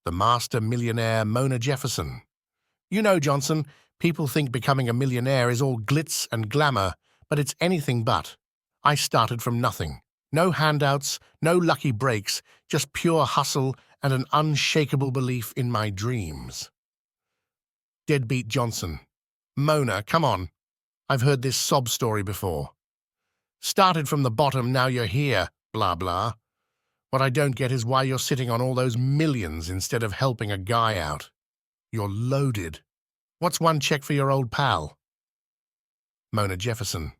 the Master Millionaire Mona Jefferson. You know, Johnson, people think becoming a millionaire is all glitz and glamour, but it's anything but. I started from nothing. No handouts, no lucky breaks, just pure hustle and an unshakable belief in my dreams. Deadbeat Johnson. Mona, come on. I've heard this sob story before. Started from the bottom, now you're here, blah blah. What I don't get is why you're sitting on all those millions instead of helping a guy out. You're loaded. What's one check for your old pal? Mona Jefferson.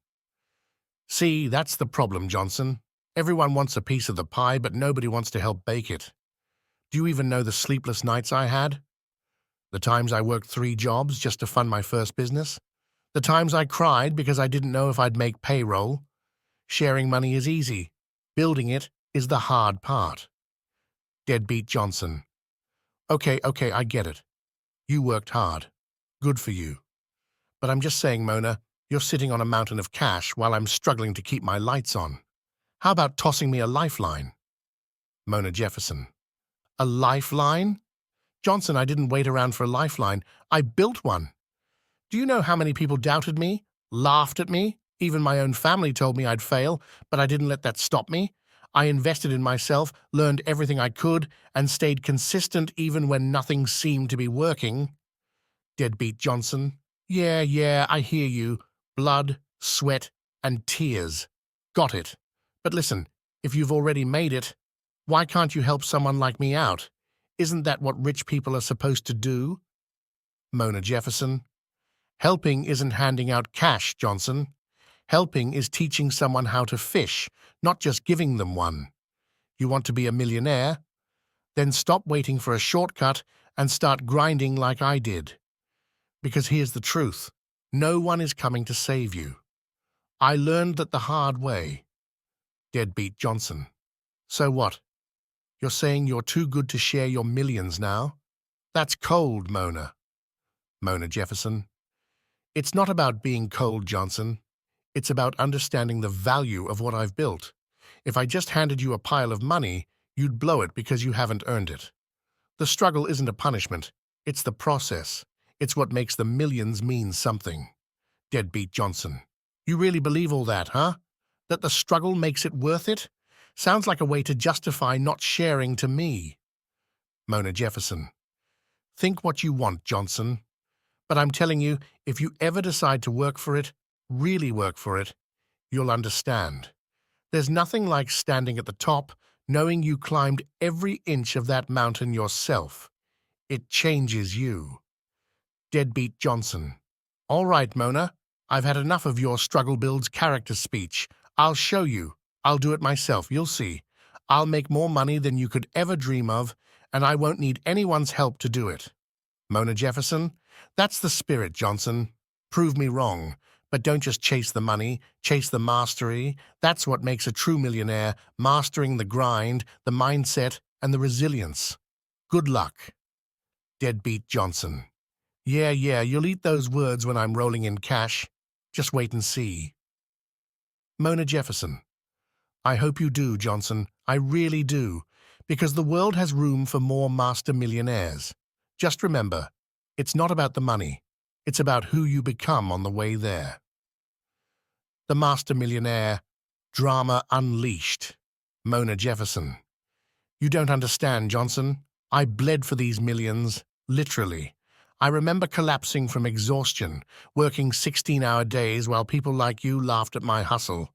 See, that's the problem, Johnson. Everyone wants a piece of the pie, but nobody wants to help bake it. Do you even know the sleepless nights I had? The times I worked 3 jobs just to fund my first business? The times I cried because I didn't know if I'd make payroll? Sharing money is easy. Building it is the hard part. Deadbeat Johnson. Okay, I get it. You worked hard. Good for you. But I'm just saying, Mona, you're sitting on a mountain of cash while I'm struggling to keep my lights on. How about tossing me a lifeline? Mona Jefferson. A lifeline? Johnson, I didn't wait around for a lifeline. I built one. Do you know how many people doubted me, laughed at me? Even my own family told me I'd fail, but I didn't let that stop me. I invested in myself, learned everything I could, and stayed consistent even when nothing seemed to be working. Deadbeat Johnson. Yeah, I hear you. Blood, sweat, and tears. Got it. But listen, if you've already made it, why can't you help someone like me out? Isn't that what rich people are supposed to do? Mona Jefferson. Helping isn't handing out cash, Johnson. Helping is teaching someone how to fish, not just giving them one. You want to be a millionaire? Then stop waiting for a shortcut and start grinding like I did. Because here's the truth. No one is coming to save you. I learned that the hard way. Deadbeat Johnson. So what? You're saying you're too good to share your millions now? That's cold, Mona. Mona Jefferson. It's not about being cold, Johnson. It's about understanding the value of what I've built. If I just handed you a pile of money, you'd blow it because you haven't earned it. The struggle isn't a punishment. It's the process. It's what makes the millions mean something. Deadbeat Johnson. You really believe all that, huh? That the struggle makes it worth it? Sounds like a way to justify not sharing to me. Mona Jefferson. Think what you want, Johnson. But I'm telling you, if you ever decide to work for it, really work for it, you'll understand. There's nothing like standing at the top, knowing you climbed every inch of that mountain yourself. It changes you. Deadbeat Johnson. All right, Mona. I've had enough of your struggle builds character speech. I'll show you. I'll do it myself, you'll see. I'll make more money than you could ever dream of, and I won't need anyone's help to do it. Mona Jefferson. That's the spirit, Johnson. Prove me wrong. But don't just chase the money, chase the mastery. That's what makes a true millionaire, mastering the grind, the mindset, and the resilience. Good luck. Deadbeat Johnson. Yeah, you'll eat those words when I'm rolling in cash. Just wait and see. Mona Jefferson. I hope you do, Johnson. I really do. Because the world has room for more master millionaires. Just remember, it's not about the money. It's about who you become on the way there. The Master Millionaire, Drama Unleashed. Mona Jefferson. You don't understand, Johnson. I bled for these millions, literally. I remember collapsing from exhaustion, working 16-hour days while people like you laughed at my hustle.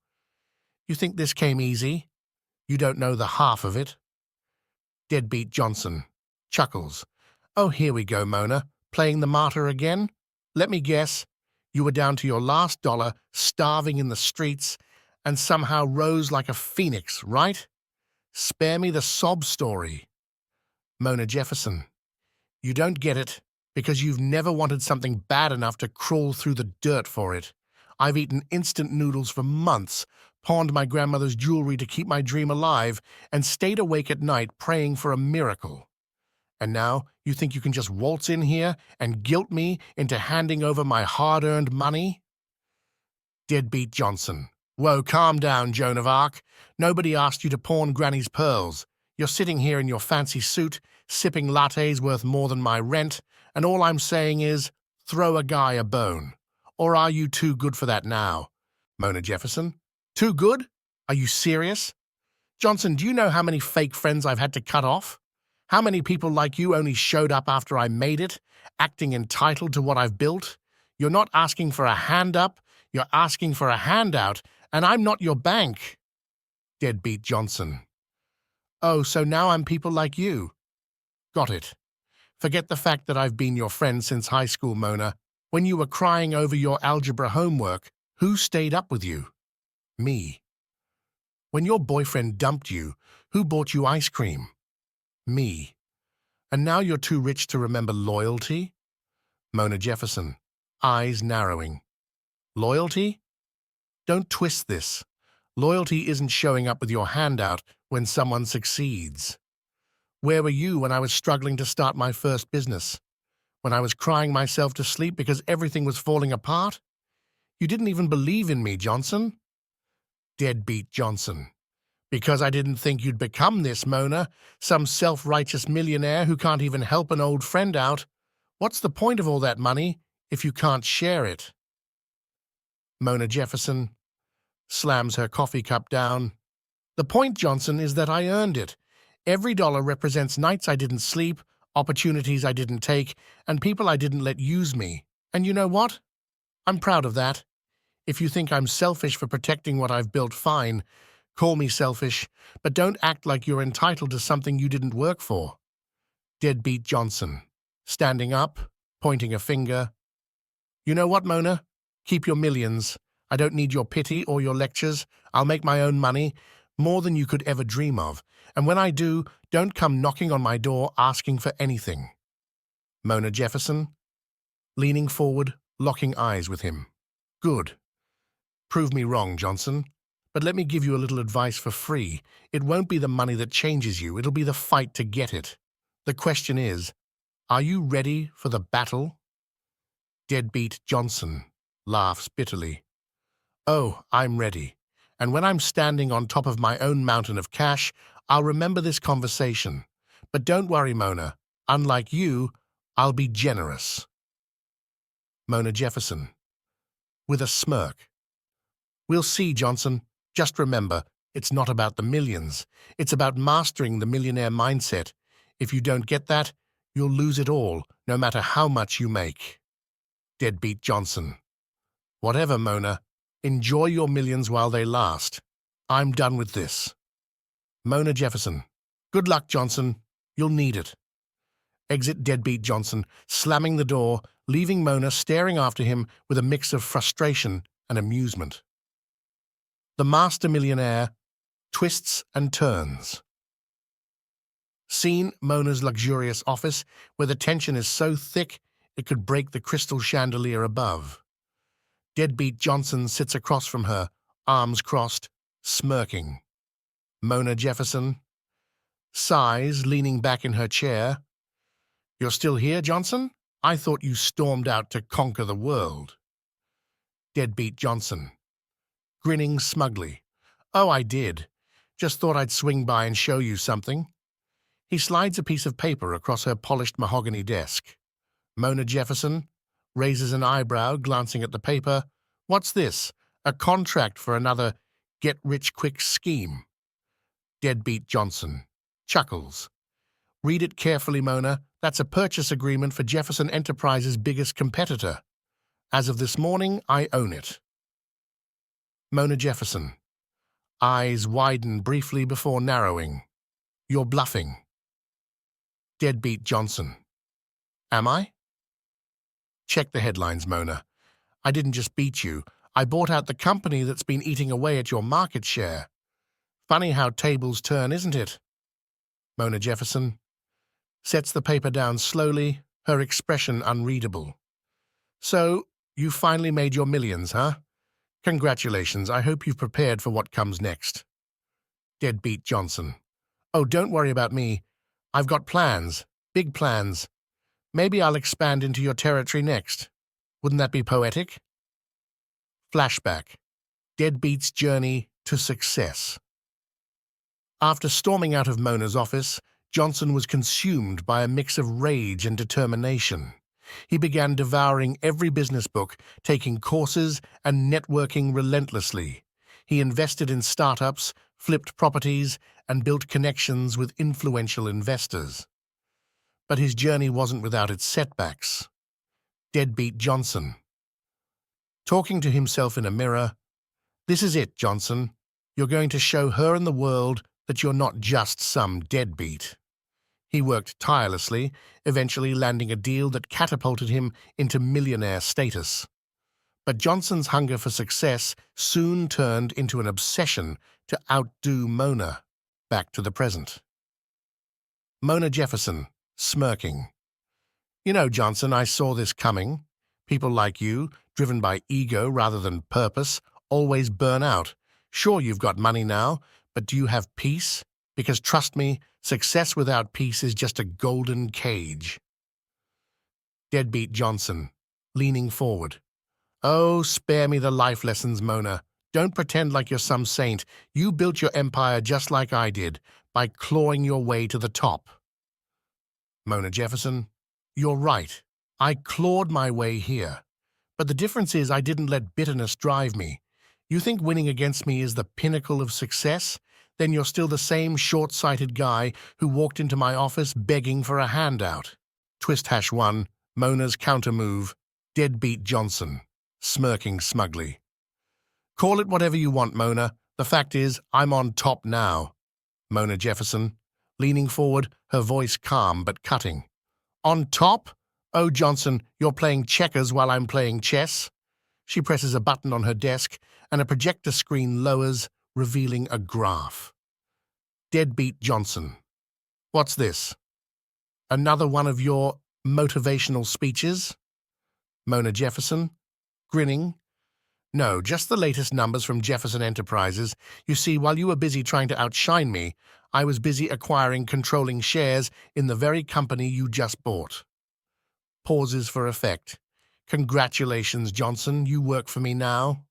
You think this came easy? You don't know the half of it. Deadbeat Johnson. Chuckles. Oh, here we go, Mona. Playing the martyr again? Let me guess. You were down to your last dollar, starving in the streets, and somehow rose like a phoenix, right? Spare me the sob story. Mona Jefferson. You don't get it, because you've never wanted something bad enough to crawl through the dirt for it. I've eaten instant noodles for months, pawned my grandmother's jewelry to keep my dream alive, and stayed awake at night praying for a miracle. And now you think you can just waltz in here and guilt me into handing over my hard-earned money? Deadbeat Johnson. Whoa, calm down, Joan of Arc. Nobody asked you to pawn Granny's pearls. You're sitting here in your fancy suit, sipping lattes worth more than my rent, and all I'm saying is, throw a guy a bone. Or are you too good for that now? Mona Jefferson. Too good? Are you serious? Johnson, do you know how many fake friends I've had to cut off? How many people like you only showed up after I made it, acting entitled to what I've built? You're not asking for a hand up, you're asking for a handout, and I'm not your bank. Deadbeat Johnson. Oh, so now I'm people like you. Got it. Forget the fact that I've been your friend since high school, Mona. When you were crying over your algebra homework, who stayed up with you? Me. When your boyfriend dumped you, who bought you ice cream? Me. And now you're too rich to remember loyalty? Mona Jefferson, eyes narrowing. Loyalty? Don't twist this. Loyalty isn't showing up with your hand out when someone succeeds. Where were you when I was struggling to start my first business? When I was crying myself to sleep because everything was falling apart? You didn't even believe in me, Johnson. Deadbeat Johnson. Because I didn't think you'd become this, Mona, some self-righteous millionaire who can't even help an old friend out. What's the point of all that money if you can't share it? Mona Jefferson slams her coffee cup down. The point, Johnson, is that I earned it. Every dollar represents nights I didn't sleep, opportunities I didn't take, and people I didn't let use me. And you know what? I'm proud of that. If you think I'm selfish for protecting what I've built, fine. Call me selfish, but don't act like you're entitled to something you didn't work for. Deadbeat Johnson, standing up, pointing a finger. You know what, Mona? Keep your millions. I don't need your pity or your lectures. I'll make my own money, more than you could ever dream of. And when I do, don't come knocking on my door asking for anything. Mona Jefferson, leaning forward, locking eyes with him. Good. Prove me wrong, Johnson. But let me give you a little advice for free. It won't be the money that changes you. It'll be the fight to get it. The question is, are you ready for the battle? Deadbeat Johnson laughs bitterly. Oh, I'm ready. And when I'm standing on top of my own mountain of cash, I'll remember this conversation. But don't worry, Mona. Unlike you, I'll be generous. Mona Jefferson, with a smirk. We'll see, Johnson. Just remember, it's not about the millions. It's about mastering the millionaire mindset. If you don't get that, you'll lose it all, no matter how much you make. Deadbeat Johnson. Whatever, Mona. Enjoy your millions while they last. I'm done with this. Mona Jefferson. Good luck, Johnson. You'll need it. Exit Deadbeat Johnson, slamming the door, leaving Mona staring after him with a mix of frustration and amusement. The Master Millionaire twists and turns. Scene: Mona's luxurious office, where the tension is so thick it could break the crystal chandelier above. Deadbeat Johnson sits across from her, arms crossed, smirking. Mona Jefferson sighs, leaning back in her chair. You're still here, Johnson? I thought you stormed out to conquer the world. Deadbeat Johnson, grinning smugly. Oh, I did. Just thought I'd swing by and show you something. He slides a piece of paper across her polished mahogany desk. Mona Jefferson raises an eyebrow, glancing at the paper. What's this? A contract for another get-rich-quick scheme. Deadbeat Johnson chuckles. Read it carefully, Mona. That's a purchase agreement for Jefferson Enterprises' biggest competitor. As of this morning, I own it. Mona Jefferson. Eyes widen briefly before narrowing. You're bluffing. Deadbeat Johnson. Am I? Check the headlines, Mona. I didn't just beat you. I bought out the company that's been eating away at your market share. Funny how tables turn, isn't it? Mona Jefferson sets the paper down slowly, her expression unreadable. So, you finally made your millions, huh? Congratulations. I hope you've prepared for what comes next. Deadbeat Johnson. Oh, don't worry about me. I've got plans. Big plans. Maybe I'll expand into your territory next. Wouldn't that be poetic? Flashback. Deadbeat's journey to success. After storming out of Mona's office, Johnson was consumed by a mix of rage and determination. He began devouring every business book, taking courses and networking relentlessly. He invested in startups, flipped properties, and built connections with influential investors. But his journey wasn't without its setbacks. Deadbeat Johnson. Talking to himself in a mirror, "This is it, Johnson. You're going to show her and the world that you're not just some deadbeat." He worked tirelessly, eventually landing a deal that catapulted him into millionaire status. But Johnson's hunger for success soon turned into an obsession to outdo Mona. Back to the present. Mona Jefferson, smirking. "You know, Johnson, I saw this coming. People like you, driven by ego rather than purpose, always burn out. Sure, you've got money now, but do you have peace? Because trust me, success without peace is just a golden cage." Deadbeat Johnson, leaning forward. "Oh, spare me the life lessons, Mona. Don't pretend like you're some saint. You built your empire just like I did, by clawing your way to the top." Mona Jefferson, "You're right. I clawed my way here. But the difference is I didn't let bitterness drive me. You think winning against me is the pinnacle of success? Then you're still the same short-sighted guy who walked into my office begging for a handout." Twist #1, Mona's counter-move, Deadbeat Johnson, smirking smugly. "Call it whatever you want, Mona. The fact is, I'm on top now." Mona Jefferson, leaning forward, her voice calm but cutting. "On top? Oh, Johnson, you're playing checkers while I'm playing chess." She presses a button on her desk, and a projector screen lowers, revealing a graph. Deadbeat Johnson. "What's this? Another one of your motivational speeches?" Mona Jefferson, grinning. "No, just the latest numbers from Jefferson Enterprises. You see, while you were busy trying to outshine me, I was busy acquiring controlling shares in the very company you just bought." Pauses for effect. "Congratulations, Johnson, you work for me now."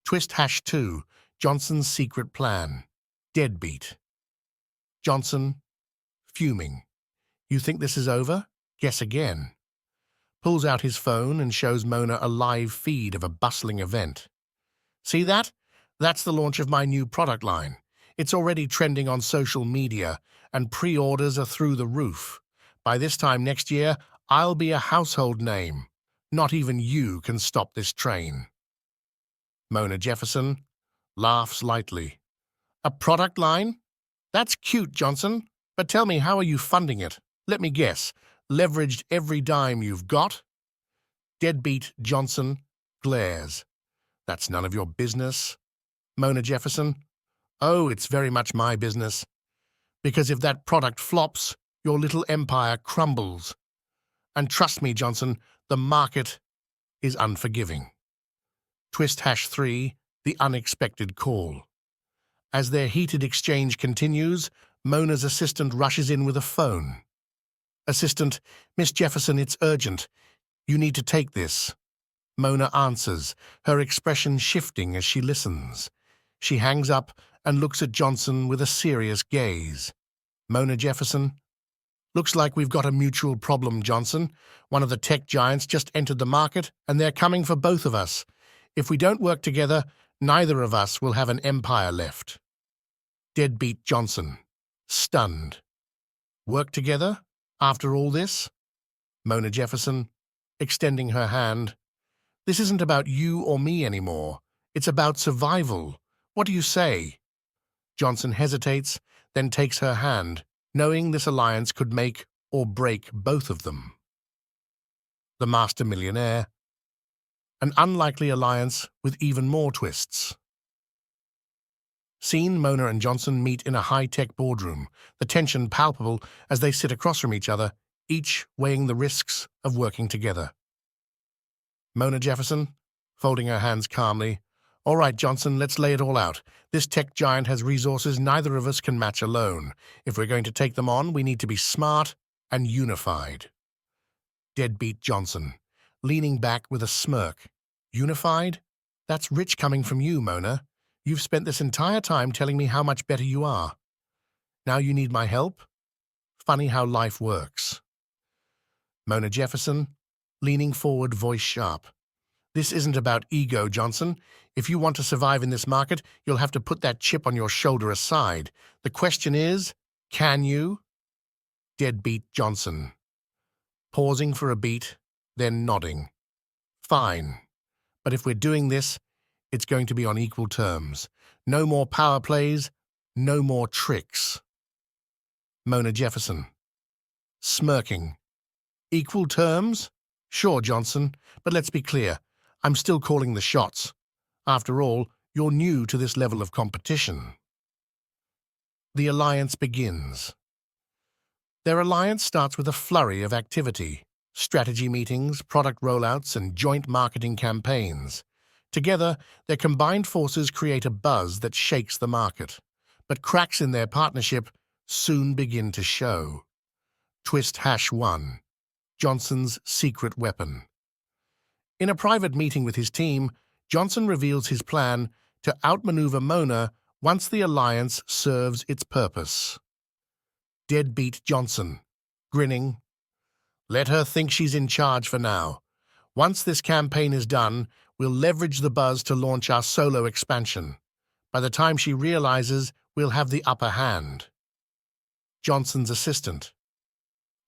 Twist #2, Johnson's secret plan, Deadbeat. Johnson, fuming. "You think this is over? Guess again." Pulls out his phone and shows Mona a live feed of a bustling event. "See that? That's the launch of my new product line. It's already trending on social media, and pre-orders are through the roof. By this time next year, I'll be a household name. Not even you can stop this train." Mona Jefferson laughs lightly. "A product line? That's cute, Johnson. But tell me, how are you funding it? Let me guess. Leveraged every dime you've got?" Deadbeat Johnson glares. "That's none of your business." Mona Jefferson, "Oh, it's very much my business. Because if that product flops, your little empire crumbles. And trust me, Johnson, the market is unforgiving." Twist #3, the unexpected call. As their heated exchange continues, Mona's assistant rushes in with a phone. "Assistant, Miss Jefferson, it's urgent. You need to take this." Mona answers, her expression shifting as she listens. She hangs up and looks at Johnson with a serious gaze. Mona Jefferson, "Looks like we've got a mutual problem, Johnson. One of the tech giants just entered the market, and they're coming for both of us. If we don't work together, neither of us will have an empire left." Deadbeat Johnson, stunned. "Work together? After all this?" Mona Jefferson, extending her hand. "This isn't about you or me anymore. It's about survival. What do you say?" Johnson hesitates, then takes her hand, knowing this alliance could make or break both of them. The Master Millionaire. An unlikely alliance with even more twists. Scene: Mona and Johnson meet in a high-tech boardroom, the tension palpable as they sit across from each other, each weighing the risks of working together. Mona Jefferson, folding her hands calmly. "All right, Johnson, let's lay it all out. This tech giant has resources neither of us can match alone. If we're going to take them on, we need to be smart and unified." Deadbeat Johnson, leaning back with a smirk. "Unified? That's rich coming from you, Mona. You've spent this entire time telling me how much better you are." Now you need my help? Funny how life works. Mona Jefferson, leaning forward, voice sharp. This isn't about ego, Johnson. If you want to survive in this market, you'll have to put that chip on your shoulder aside. The question is, can you? Deadbeat Johnson, pausing for a beat, then nodding. Fine. But if we're doing this, it's going to be on equal terms. No more power plays, no more tricks. Mona Jefferson, smirking. Equal terms? Sure, Johnson, but let's be clear. I'm still calling the shots. After all, you're new to this level of competition. The alliance begins. Their alliance starts with a flurry of activity. Strategy meetings, product rollouts, and joint marketing campaigns. Together, their combined forces create a buzz that shakes the market. But cracks in their partnership soon begin to show. Twist #1. Johnson's secret weapon. In a private meeting with his team, Johnson reveals his plan to outmaneuver Mona once the alliance serves its purpose. Deadbeat Johnson, grinning. Let her think she's in charge for now. Once this campaign is done, we'll leverage the buzz to launch our solo expansion. By the time she realizes, we'll have the upper hand. Johnson's assistant.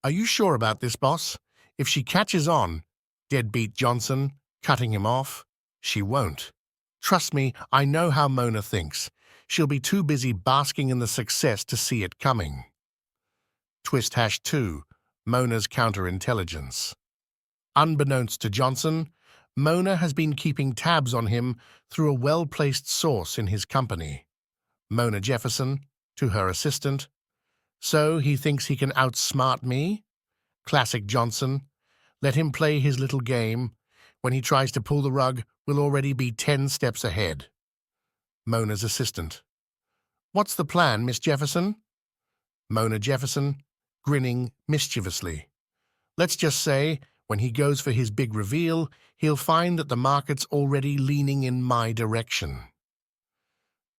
Are you sure about this, boss? If she catches on, Deadbeat Johnson, cutting him off, she won't. Trust me, I know how Mona thinks. She'll be too busy basking in the success to see it coming. Twist #2. Mona's counterintelligence. Unbeknownst to Johnson, Mona has been keeping tabs on him through a well-placed source in his company. Mona Jefferson, to her assistant. So he thinks he can outsmart me? Classic Johnson. Let him play his little game. When he tries to pull the rug, we'll already be 10 steps ahead. Mona's assistant. What's the plan, Miss Jefferson? Mona Jefferson, grinning mischievously. Let's just say, when he goes for his big reveal, he'll find that the market's already leaning in my direction.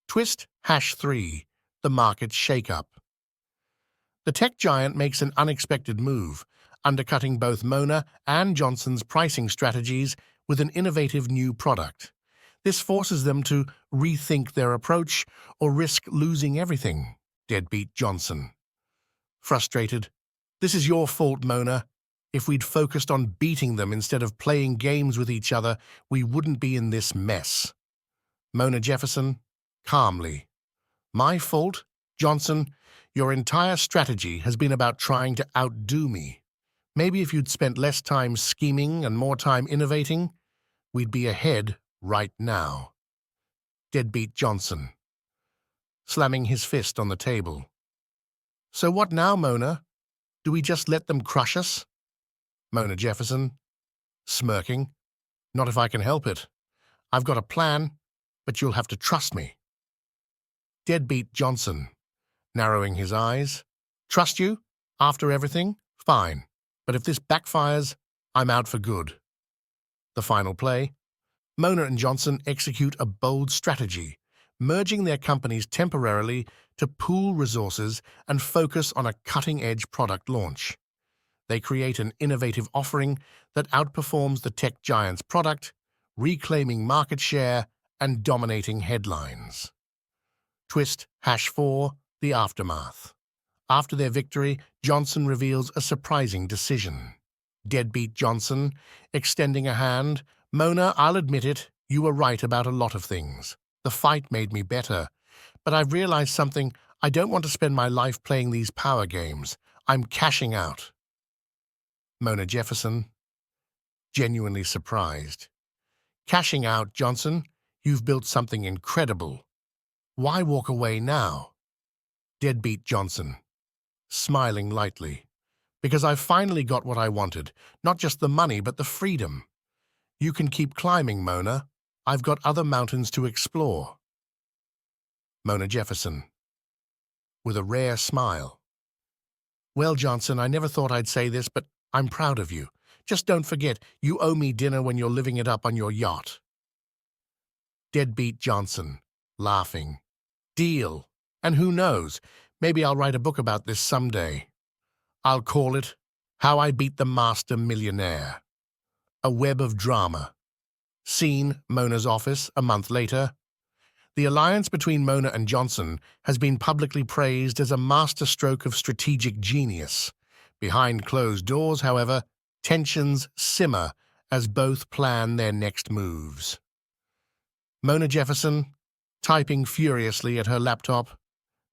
Twist #3. The market shake-up. The tech giant makes an unexpected move, undercutting both Mona and Johnson's pricing strategies with an innovative new product. This forces them to rethink their approach or risk losing everything. Deadbeat Johnson. Frustrated. This is your fault, Mona. If we'd focused on beating them instead of playing games with each other, we wouldn't be in this mess. Mona Jefferson, calmly. My fault? Johnson, your entire strategy has been about trying to outdo me. Maybe if you'd spent less time scheming and more time innovating, we'd be ahead right now. Deadbeat Johnson, slamming his fist on the table. So what now, Mona? Do we just let them crush us? Mona Jefferson, smirking. Not if I can help it. I've got a plan, but you'll have to trust me. Deadbeat Johnson, narrowing his eyes. Trust you? After everything? Fine. But if this backfires, I'm out for good. The final play. Mona and Johnson execute a bold strategy, merging their companies temporarily to pool resources and focus on a cutting-edge product launch. They create an innovative offering that outperforms the tech giant's product, reclaiming market share and dominating headlines. Twist #4. The aftermath. After their victory, Johnson reveals a surprising decision. Deadbeat Johnson, extending a hand. Mona, I'll admit it, you were right about a lot of things. The fight made me better. But I've realized something. I don't want to spend my life playing these power games. I'm cashing out. Mona Jefferson, genuinely surprised. Cashing out, Johnson? You've built something incredible. Why walk away now? Deadbeat Johnson, smiling lightly. Because I've finally got what I wanted. Not just the money, but the freedom. You can keep climbing, Mona. I've got other mountains to explore. Mona Jefferson, with a rare smile. Well, Johnson, I never thought I'd say this, but I'm proud of you. Just don't forget, you owe me dinner when you're living it up on your yacht. Deadbeat Johnson, laughing. Deal. And who knows, Maybe I'll write a book about this someday. I'll call it How I Beat the Master Millionaire. A web of drama. Scene, Mona's office, a month later. The alliance between Mona and Johnson has been publicly praised as a masterstroke of strategic genius. Behind closed doors, however, tensions simmer as both plan their next moves. Mona Jefferson, typing furiously at her laptop.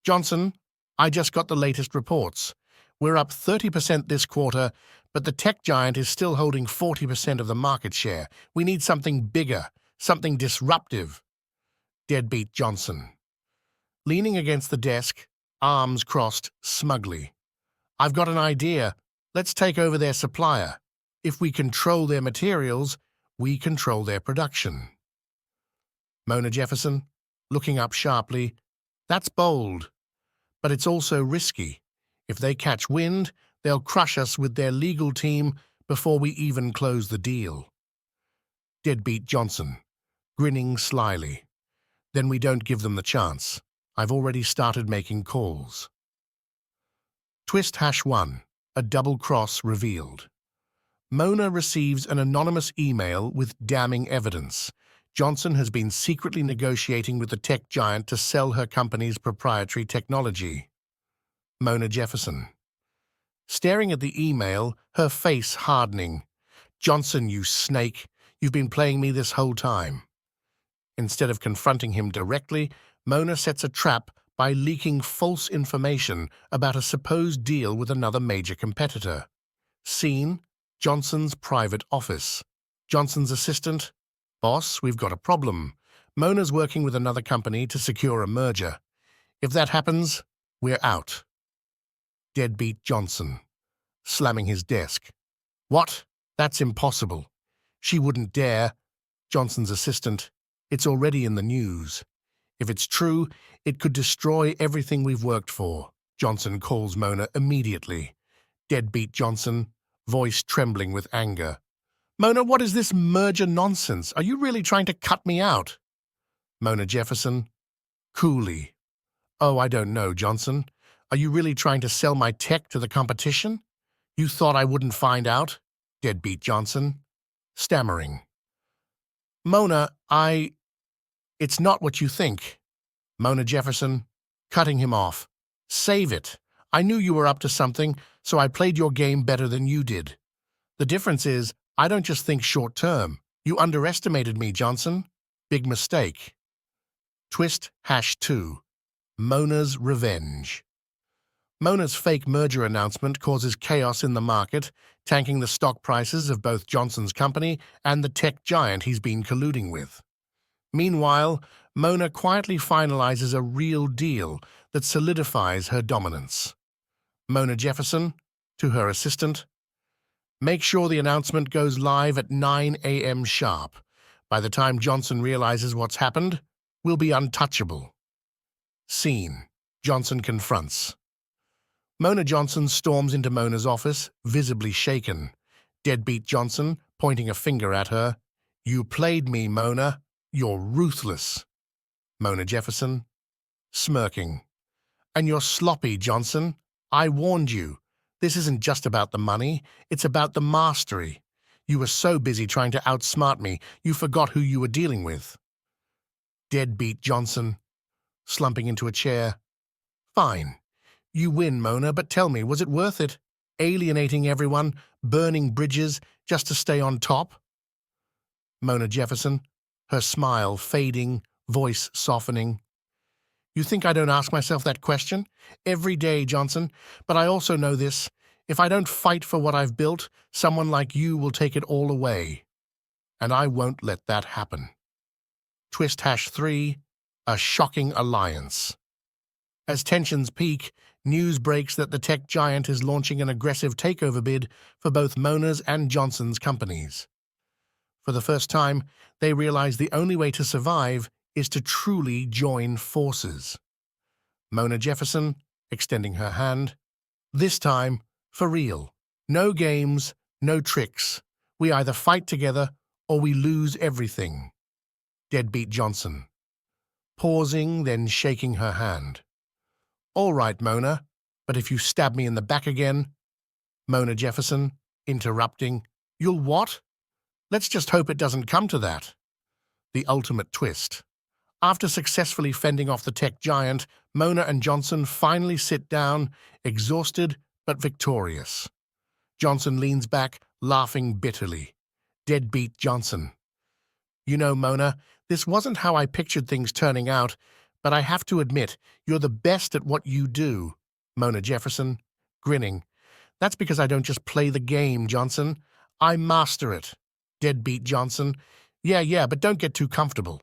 Johnson, I just got the latest reports. We're up 30% this quarter, but the tech giant is still holding 40% of the market share. We need something bigger, something disruptive. Deadbeat Johnson. Leaning against the desk, arms crossed smugly. I've got an idea. Let's take over their supplier. If we control their materials, we control their production. Mona Jefferson, looking up sharply. That's bold, but it's also risky. If they catch wind, they'll crush us with their legal team before we even close the deal. Deadbeat Johnson, grinning slyly. Then we don't give them the chance. I've already started making calls. Twist #1, a double cross revealed. Mona receives an anonymous email with damning evidence. Johnson has been secretly negotiating with the tech giant to sell her company's proprietary technology. Mona Jefferson. Staring at the email, her face hardening. Johnson, you snake, you've been playing me this whole time. Instead of confronting him directly, Mona sets a trap by leaking false information about a supposed deal with another major competitor. Scene, Johnson's private office. Johnson's assistant, boss, we've got a problem. Mona's working with another company to secure a merger. If that happens, we're out. Deadbeat Johnson, slamming his desk. What? That's impossible. She wouldn't dare. Johnson's assistant. It's already in the news. If it's true, it could destroy everything we've worked for. Johnson calls Mona immediately. Deadbeat Johnson, voice trembling with anger. Mona, what is this merger nonsense? Are you really trying to cut me out? Mona Jefferson, coolly. Oh, I don't know, Johnson. Are you really trying to sell my tech to the competition? You thought I wouldn't find out? Deadbeat Johnson, stammering. Mona, It's not what you think. Mona Jefferson, cutting him off. Save it. I knew you were up to something, so I played your game better than you did. The difference is, I don't just think short-term. You underestimated me, Johnson. Big mistake. Twist #2. Mona's revenge. Mona's fake merger announcement causes chaos in the market, tanking the stock prices of both Johnson's company and the tech giant he's been colluding with. Meanwhile, Mona quietly finalizes a real deal that solidifies her dominance. Mona Jefferson, to her assistant, make sure the announcement goes live at 9 a.m. sharp. By the time Johnson realizes what's happened, we'll be untouchable. Scene, Johnson confronts. Mona Johnson storms into Mona's office, visibly shaken. Deadbeat Johnson, pointing a finger at her. You played me, Mona. You're ruthless. Mona Jefferson, smirking. And you're sloppy, Johnson. I warned you. This isn't just about the money, it's about the mastery. You were so busy trying to outsmart me, you forgot who you were dealing with. Deadbeat Johnson, slumping into a chair. Fine. You win, Mona, but tell me, was it worth it? Alienating everyone, burning bridges, just to stay on top? Mona Jefferson, her smile fading, voice softening. You think I don't ask myself that question? Every day, Johnson, but I also know this. If I don't fight for what I've built, someone like you will take it all away. And I won't let that happen. Twist #3, a shocking alliance. As tensions peak, news breaks that the tech giant is launching an aggressive takeover bid for both Mona's and Johnson's companies. For the first time, they realize the only way to survive is to truly join forces. Mona Jefferson, extending her hand. This time, for real. No games, no tricks. We either fight together or we lose everything. Deadbeat Johnson, pausing, then shaking her hand. All right, Mona, but if you stab me in the back again, Mona Jefferson, interrupting. You'll what? Let's just hope it doesn't come to that. The ultimate twist. After successfully fending off the tech giant, Mona and Johnson finally sit down, exhausted but victorious. Johnson leans back, laughing bitterly. Deadbeat Johnson. You know, Mona, this wasn't how I pictured things turning out, but I have to admit, you're the best at what you do. Mona Jefferson, grinning. That's because I don't just play the game, Johnson. I master it. Deadbeat Johnson. Yeah, but don't get too comfortable.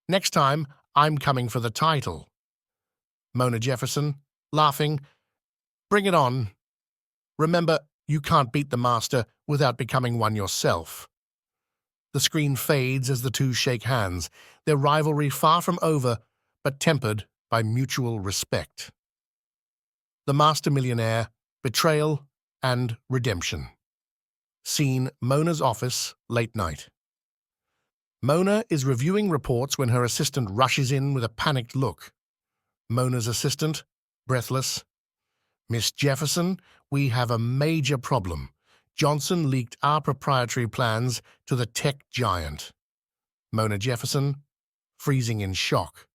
Next time, I'm coming for the title. Mona Jefferson, laughing. Bring it on. Remember, you can't beat the master without becoming one yourself. The screen fades as the two shake hands, their rivalry far from over, but tempered by mutual respect. The Master Millionaire, Betrayal and Redemption. Scene: Mona's office, late night. Mona is reviewing reports when her assistant rushes in with a panicked look. Mona's assistant, breathless. Miss Jefferson, we have a major problem. Johnson leaked our proprietary plans to the tech giant. Mona Jefferson, freezing in shock.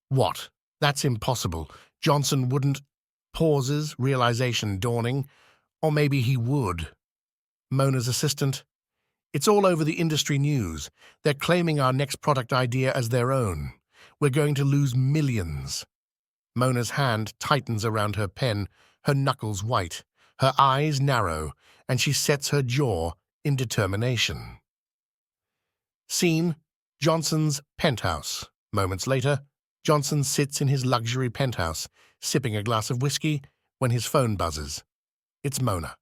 What? That's impossible. Johnson wouldn't. Pauses, realization dawning. Or maybe he would. Mona's assistant. It's all over the industry news. They're claiming our next product idea as their own. We're going to lose millions. Mona's hand tightens around her pen, her knuckles white, her eyes narrow, and she sets her jaw in determination. Scene: Johnson's penthouse. Moments later, Johnson sits in his luxury penthouse, sipping a glass of whiskey, when his phone buzzes. It's Mona.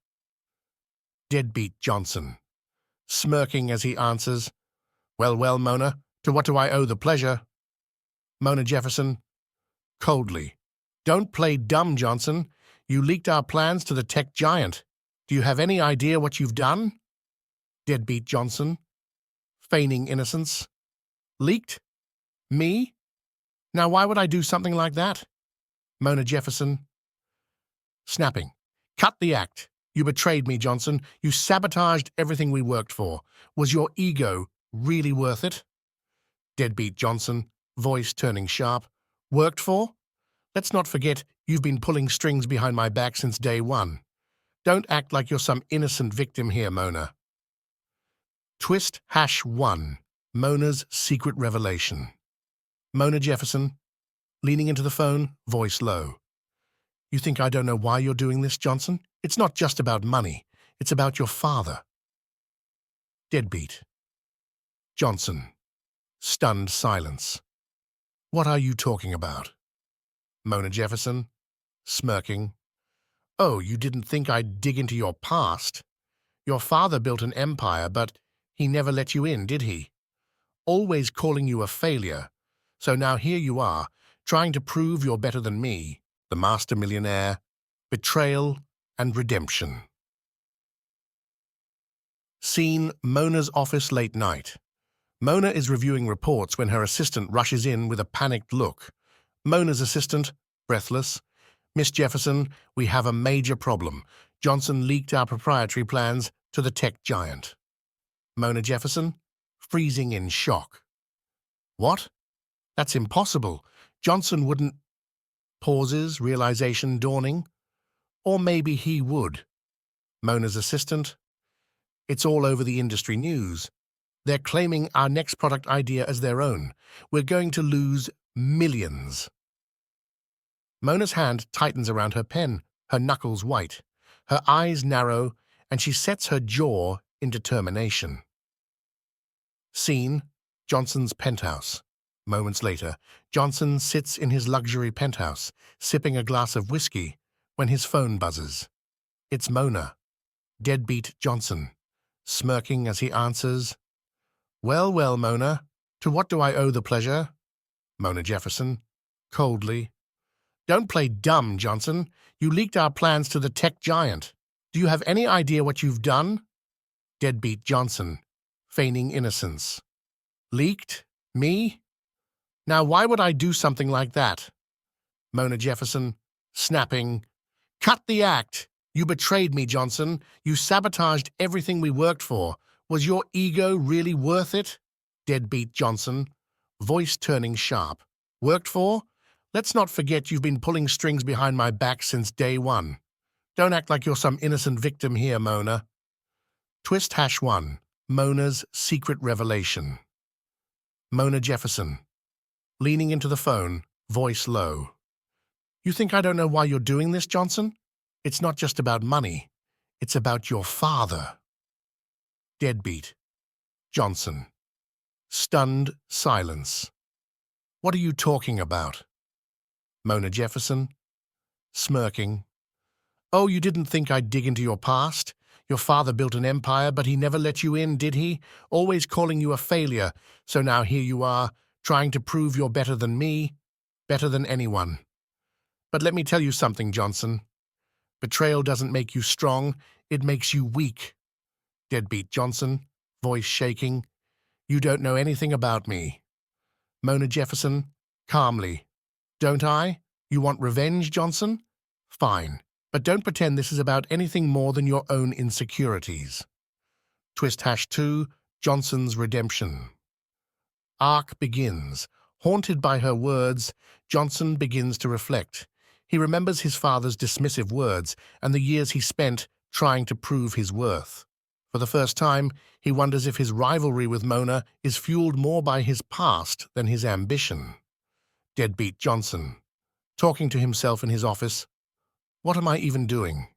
Deadbeat Johnson, smirking as he answers. Well, Mona, to what do I owe the pleasure? Mona Jefferson, coldly. Don't play dumb, Johnson. You leaked our plans to the tech giant. Do you have any idea what you've done? Deadbeat Johnson, feigning innocence. Leaked? Me? Now why would I do something like that? Mona Jefferson, snapping. Cut the act. You betrayed me, Johnson. You sabotaged everything we worked for. Was your ego really worth it? Deadbeat Johnson, voice turning sharp. Worked for? Let's not forget you've been pulling strings behind my back since day one. Don't act like you're some innocent victim here, Mona. Twist #1. Mona's secret revelation. Mona Jefferson, leaning into the phone, voice low. You think I don't know why you're doing this, Johnson? It's not just about money. It's about your father. Deadbeat. Johnson, stunned silence. What are you talking about? Mona Jefferson, smirking. Oh, you didn't think I'd dig into your past? Your father built an empire, but he never let you in, did he? Always calling you a failure. So now here you are, trying to prove you're better than me. The Master Millionaire, Betrayal and Redemption. Scene: Mona's office, late night. Mona is reviewing reports when her assistant rushes in with a panicked look. Mona's assistant, breathless. Miss Jefferson, we have a major problem. Johnson leaked our proprietary plans to the tech giant. Mona Jefferson, freezing in shock. What? That's impossible. Johnson wouldn't. Pauses, realization dawning. Or maybe he would. Mona's assistant. It's all over the industry news. They're claiming our next product idea as their own. We're going to lose millions. Mona's hand tightens around her pen, her knuckles white, her eyes narrow, and she sets her jaw in determination. Scene: Johnson's penthouse. Moments later, Johnson sits in his luxury penthouse, sipping a glass of whiskey, when his phone buzzes. It's Mona. Deadbeat Johnson, smirking as he answers. Well, Mona, to what do I owe the pleasure? Mona Jefferson, coldly. Don't play dumb, Johnson. You leaked our plans to the tech giant. Do you have any idea what you've done? Deadbeat Johnson, feigning innocence. Leaked? Me? Now why would I do something like that? Mona Jefferson, snapping, "Cut the act! You betrayed me, Johnson. You sabotaged everything we worked for. Was your ego really worth it?" Deadbeat Johnson, voice turning sharp. "Worked for? Let's not forget you've been pulling strings behind my back since day one. Don't act like you're some innocent victim here, Mona." Twist #1. Mona's secret revelation. Mona Jefferson, leaning into the phone, voice low. "You think I don't know why you're doing this, Johnson? It's not just about money. It's about your father." Deadbeat Johnson, stunned silence. "What are you talking about?" Mona Jefferson, smirking. "Oh, you didn't think I'd dig into your past? Your father built an empire, but he never let you in, did he? Always calling you a failure. So now here you are, trying to prove you're better than me, better than anyone. But let me tell you something, Johnson. Betrayal doesn't make you strong, it makes you weak." Deadbeat Johnson, voice shaking. "You don't know anything about me." Mona Jefferson, calmly. "Don't I? You want revenge, Johnson? Fine. But don't pretend this is about anything more than your own insecurities." Twist #2. Johnson's redemption. Arc begins. Haunted by her words, Johnson begins to reflect. He remembers his father's dismissive words and the years he spent trying to prove his worth. For the first time, he wonders if his rivalry with Mona is fueled more by his past than his ambition. Deadbeat Johnson, talking to himself in his office. "What am I even doing?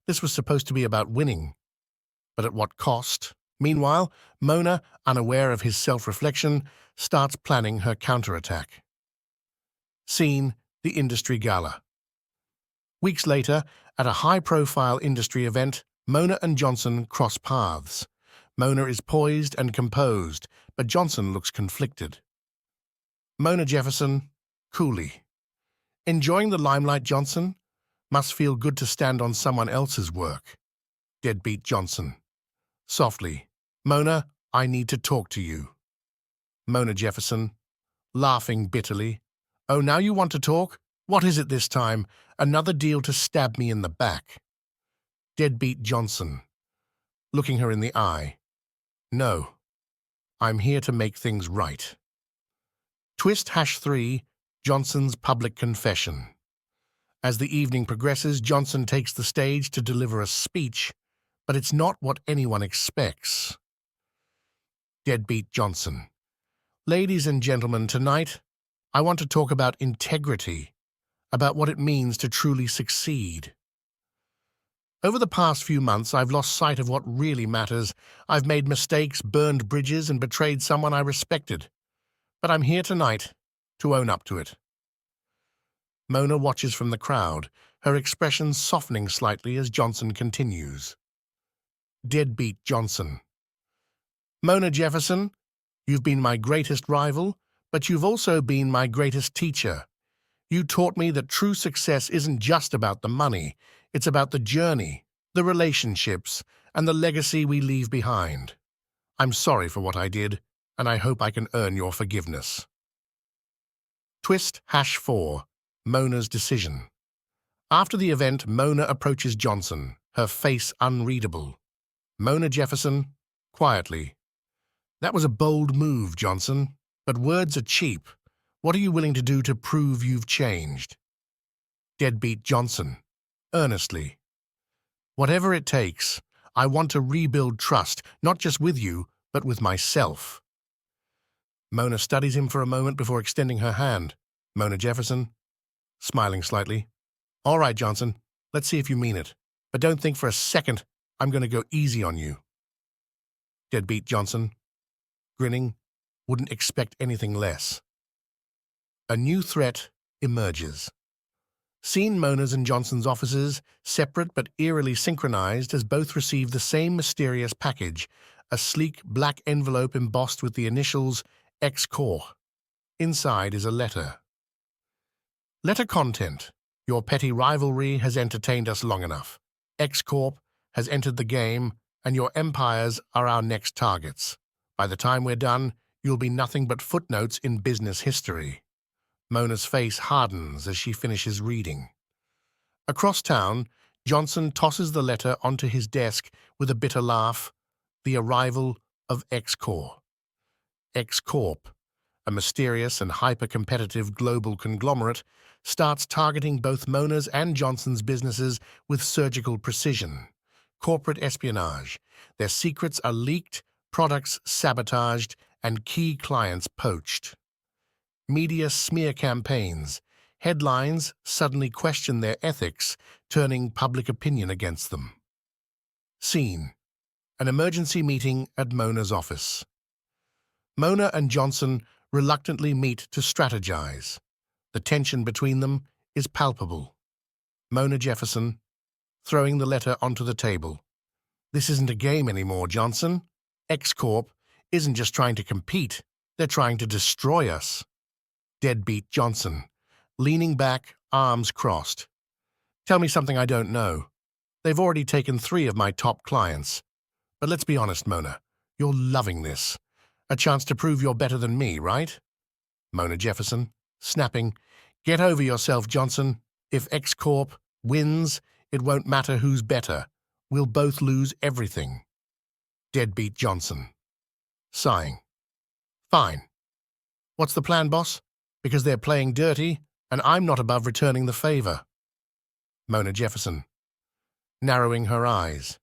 This was supposed to be about winning. But at what cost?" Meanwhile, Mona, unaware of his self-reflection, starts planning her counterattack. Scene: the industry gala. Weeks later, at a high-profile industry event, Mona and Johnson cross paths. Mona is poised and composed, but Johnson looks conflicted. Mona Jefferson, coolly. "Enjoying the limelight, Johnson? Must feel good to stand on someone else's work." Deadbeat Johnson, softly. "Mona, I need to talk to you." Mona Jefferson, laughing bitterly. "Oh, now you want to talk? What is it this time? Another deal to stab me in the back?" Deadbeat Johnson, looking her in the eye. "No, I'm here to make things right." Twist #3. Johnson's public confession. As the evening progresses, Johnson takes the stage to deliver a speech, but it's not what anyone expects. Deadbeat Johnson. "Ladies and gentlemen, tonight, I want to talk about integrity, about what it means to truly succeed. Over the past few months, I've lost sight of what really matters. I've made mistakes, burned bridges, and betrayed someone I respected. But I'm here tonight to own up to it." Mona watches from the crowd, her expression softening slightly as Johnson continues. Deadbeat Johnson. "Mona Jefferson, you've been my greatest rival, but you've also been my greatest teacher. You taught me that true success isn't just about the money, it's about the journey, the relationships, and the legacy we leave behind. I'm sorry for what I did, and I hope I can earn your forgiveness." Twist #4. Mona's decision. After the event, Mona approaches Johnson, her face unreadable. Mona Jefferson, quietly. "That was a bold move, Johnson, but words are cheap. What are you willing to do to prove you've changed?" Deadbeat Johnson, earnestly. "Whatever it takes, I want to rebuild trust, not just with you, but with myself." Mona studies him for a moment before extending her hand. Mona Jefferson, smiling slightly. "All right, Johnson, let's see if you mean it. But don't think for a second I'm going to go easy on you." Deadbeat Johnson, grinning, wouldn't expect anything less. A new threat emerges. Seen Mona's and Johnson's offices, separate but eerily synchronized, as both receive the same mysterious package, a sleek black envelope embossed with the initials Ex Corp. Inside is a letter. Letter content: "Your petty rivalry has entertained us long enough. Ex Corp has entered the game, and your empires are our next targets. By the time we're done, you'll be nothing but footnotes in business history." Mona's face hardens as she finishes reading. Across town, Johnson tosses the letter onto his desk with a bitter laugh. The arrival of X-Corp. X-Corp, a mysterious and hyper-competitive global conglomerate, starts targeting both Mona's and Johnson's businesses with surgical precision. Corporate espionage. Their secrets are leaked, products sabotaged, and key clients poached. Media smear campaigns. Headlines suddenly question their ethics, turning public opinion against them. Scene: an emergency meeting at Mona's office. Mona and Johnson reluctantly meet to strategize. The tension between them is palpable. Mona Jefferson, throwing the letter onto the table. This isn't a game anymore, Johnson. X-Corp isn't just trying to compete, they're trying to destroy us. Deadbeat Johnson, leaning back, arms crossed. Tell me something I don't know. They've already taken 3 of my top clients. But let's be honest, Mona, you're loving this. A chance to prove you're better than me, right? Mona Jefferson, snapping. Get over yourself, Johnson. If X-Corp wins, it won't matter who's better. We'll both lose everything. Deadbeat Johnson, sighing. Fine. What's the plan, boss? Because they're playing dirty, and I'm not above returning the favor. Mona Jefferson, narrowing her eyes.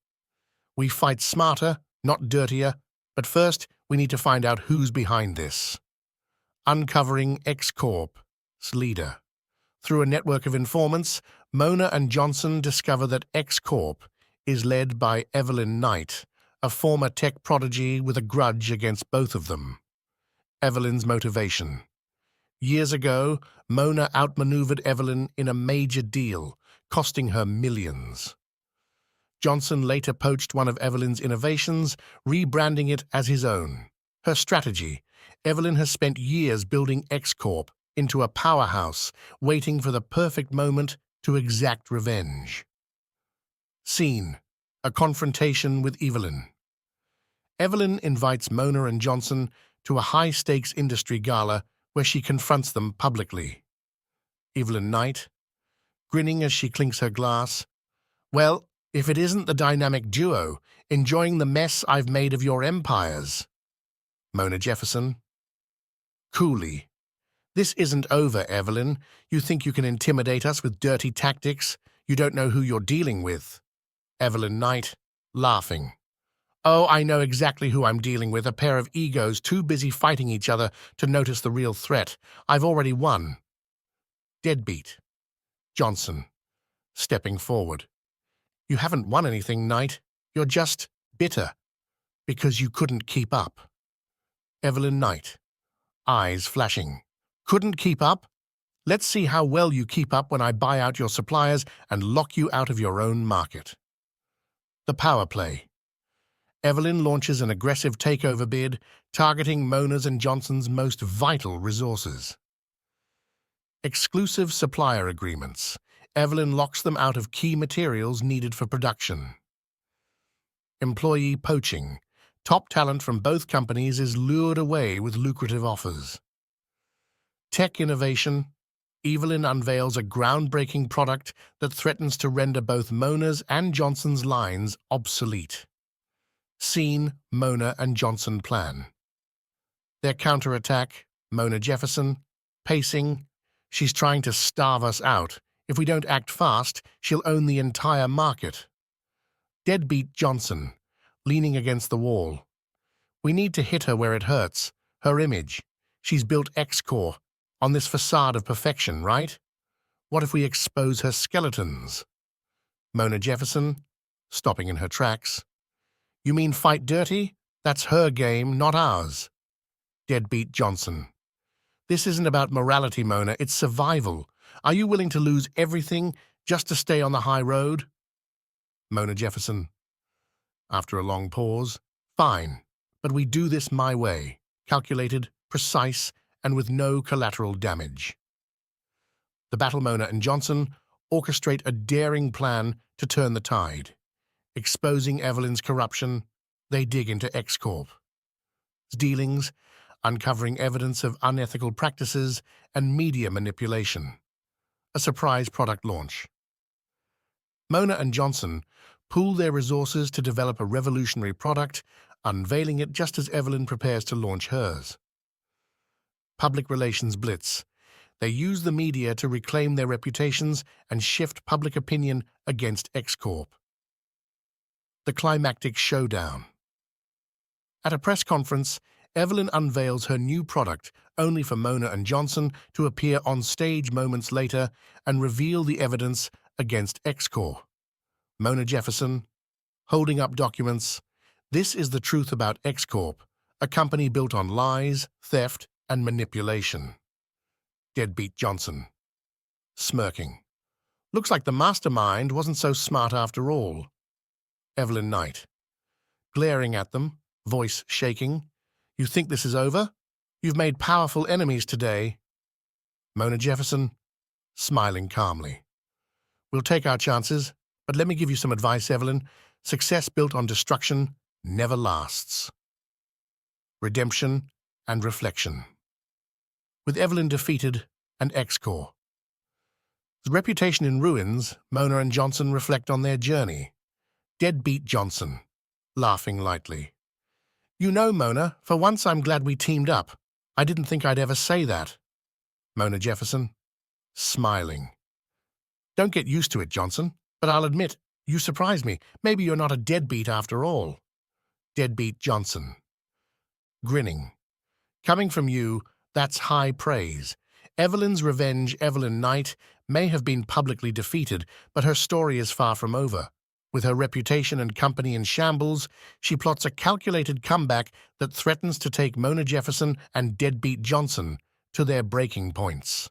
We fight smarter, not dirtier, but first we need to find out who's behind this. Uncovering X-Corp's leader. Through a network of informants, Mona and Johnson discover that X-Corp is led by Evelyn Knight, a former tech prodigy with a grudge against both of them. Evelyn's motivation. Years ago, Mona outmaneuvered Evelyn in a major deal, costing her millions. Johnson later poached one of Evelyn's innovations, rebranding it as his own. Her strategy: Evelyn has spent years building X-Corp into a powerhouse, waiting for the perfect moment to exact revenge. Scene: a confrontation with Evelyn. Evelyn invites Mona and Johnson to a high-stakes industry gala where she confronts them publicly. Evelyn Knight, grinning as she clinks her glass. Well, if it isn't the dynamic duo, enjoying the mess I've made of your empires. Mona Jefferson, coolly. This isn't over, Evelyn. You think you can intimidate us with dirty tactics? You don't know who you're dealing with. Evelyn Knight, laughing. Oh, I know exactly who I'm dealing with, a pair of egos too busy fighting each other to notice the real threat. I've already won. Deadbeat. Johnson, stepping forward. You haven't won anything, Knight. You're just bitter, because you couldn't keep up. Evelyn Knight, eyes flashing. Couldn't keep up? Let's see how well you keep up when I buy out your suppliers and lock you out of your own market. The power play. Evelyn launches an aggressive takeover bid, targeting Mona's and Johnson's most vital resources. Exclusive supplier agreements. Evelyn locks them out of key materials needed for production. Employee poaching. Top talent from both companies is lured away with lucrative offers. Tech innovation. Evelyn unveils a groundbreaking product that threatens to render both Mona's and Johnson's lines obsolete. Scene: Mona and Johnson plan. Their counterattack, Mona Jefferson, pacing. She's trying to starve us out. If we don't act fast, she'll own the entire market. Deadbeat Johnson, leaning against the wall. We need to hit her where it hurts. Her image. She's built X-Corp on this facade of perfection, right? What if we expose her skeletons? Mona Jefferson, stopping in her tracks. You mean fight dirty? That's her game, not ours. Deadbeat Johnson. This isn't about morality, Mona, it's survival. Are you willing to lose everything just to stay on the high road? Mona Jefferson, after a long pause. Fine, but we do this my way. Calculated, precise, and with no collateral damage. The battle. Mona and Johnson orchestrate a daring plan to turn the tide. Exposing Evelyn's corruption, they dig into X-Corp's dealings, uncovering evidence of unethical practices and media manipulation. A surprise product launch. Mona and Johnson pool their resources to develop a revolutionary product, unveiling it just as Evelyn prepares to launch hers. Public relations blitz. They use the media to reclaim their reputations and shift public opinion against X-Corp. The climactic showdown. At a press conference, Evelyn unveils her new product, only for Mona and Johnson to appear on stage moments later and reveal the evidence against X-Corp. Mona Jefferson, holding up documents. This is the truth about X-Corp, a company built on lies, theft, and manipulation. Deadbeat Johnson, smirking. Looks like the mastermind wasn't so smart after all. Evelyn Knight, glaring at them, voice shaking. You think this is over? You've made powerful enemies today. Mona Jefferson, smiling calmly. We'll take our chances, but let me give you some advice, Evelyn. Success built on destruction never lasts. Redemption and reflection. With Evelyn defeated and X-Corp. With reputation in ruins, Mona and Johnson reflect on their journey. Deadbeat Johnson, laughing lightly. You know, Mona, for once I'm glad we teamed up. I didn't think I'd ever say that. Mona Jefferson, smiling. Don't get used to it, Johnson, but I'll admit, you surprised me. Maybe you're not a deadbeat after all. Deadbeat Johnson, grinning. Coming from you, that's high praise. Evelyn's revenge, Evelyn Knight, may have been publicly defeated, but her story is far from over. With her reputation and company in shambles, she plots a calculated comeback that threatens to take Mona Jefferson and Deadbeat Johnson to their breaking points.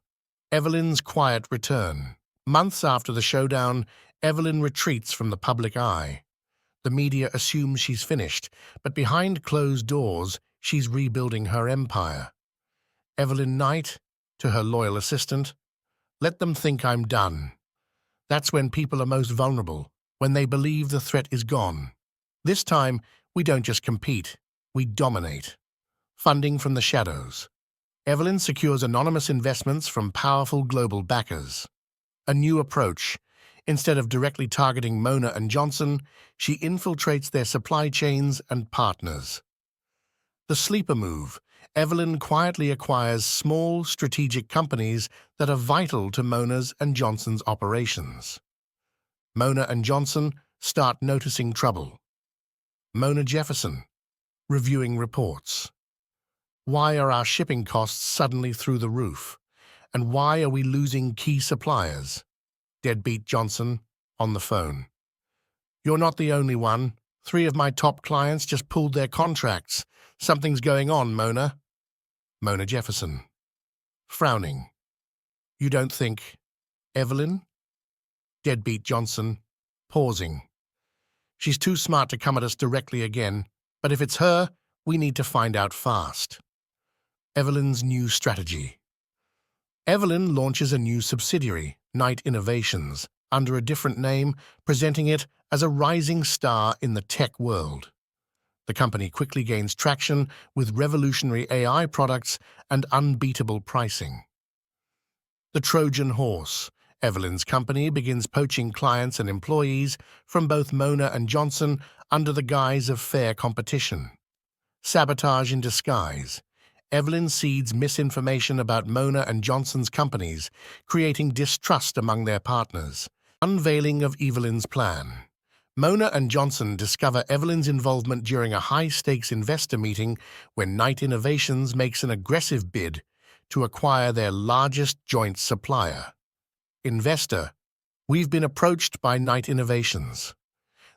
Evelyn's quiet return. Months after the showdown, Evelyn retreats from the public eye. The media assumes she's finished, but behind closed doors, she's rebuilding her empire. Evelyn Knight, to her loyal assistant, let them think I'm done. That's when people are most vulnerable, when they believe the threat is gone. This time, we don't just compete, we dominate. Funding from the shadows. Evelyn secures anonymous investments from powerful global backers. A new approach. Instead of directly targeting Mona and Johnson, she infiltrates their supply chains and partners. The sleeper move. Evelyn quietly acquires small, strategic companies that are vital to Mona's and Johnson's operations. Mona and Johnson start noticing trouble. Mona Jefferson, reviewing reports. Why are our shipping costs suddenly through the roof? And why are we losing key suppliers? Deadbeat Johnson, on the phone. You're not the only one. 3 of my top clients just pulled their contracts. Something's going on, Mona. Mona Jefferson, frowning. You don't think... Evelyn? Deadbeat Johnson, pausing. She's too smart to come at us directly again, but if it's her, we need to find out fast. Evelyn's new strategy. Evelyn launches a new subsidiary, Knight Innovations, under a different name, presenting it as a rising star in the tech world. The company quickly gains traction with revolutionary AI products and unbeatable pricing. The Trojan Horse. Evelyn's company begins poaching clients and employees from both Mona and Johnson under the guise of fair competition. Sabotage in disguise. Evelyn seeds misinformation about Mona and Johnson's companies, creating distrust among their partners. Unveiling of Evelyn's plan. Mona and Johnson discover Evelyn's involvement during a high-stakes investor meeting when Knight Innovations makes an aggressive bid to acquire their largest joint supplier. Investor, we've been approached by Knight Innovations.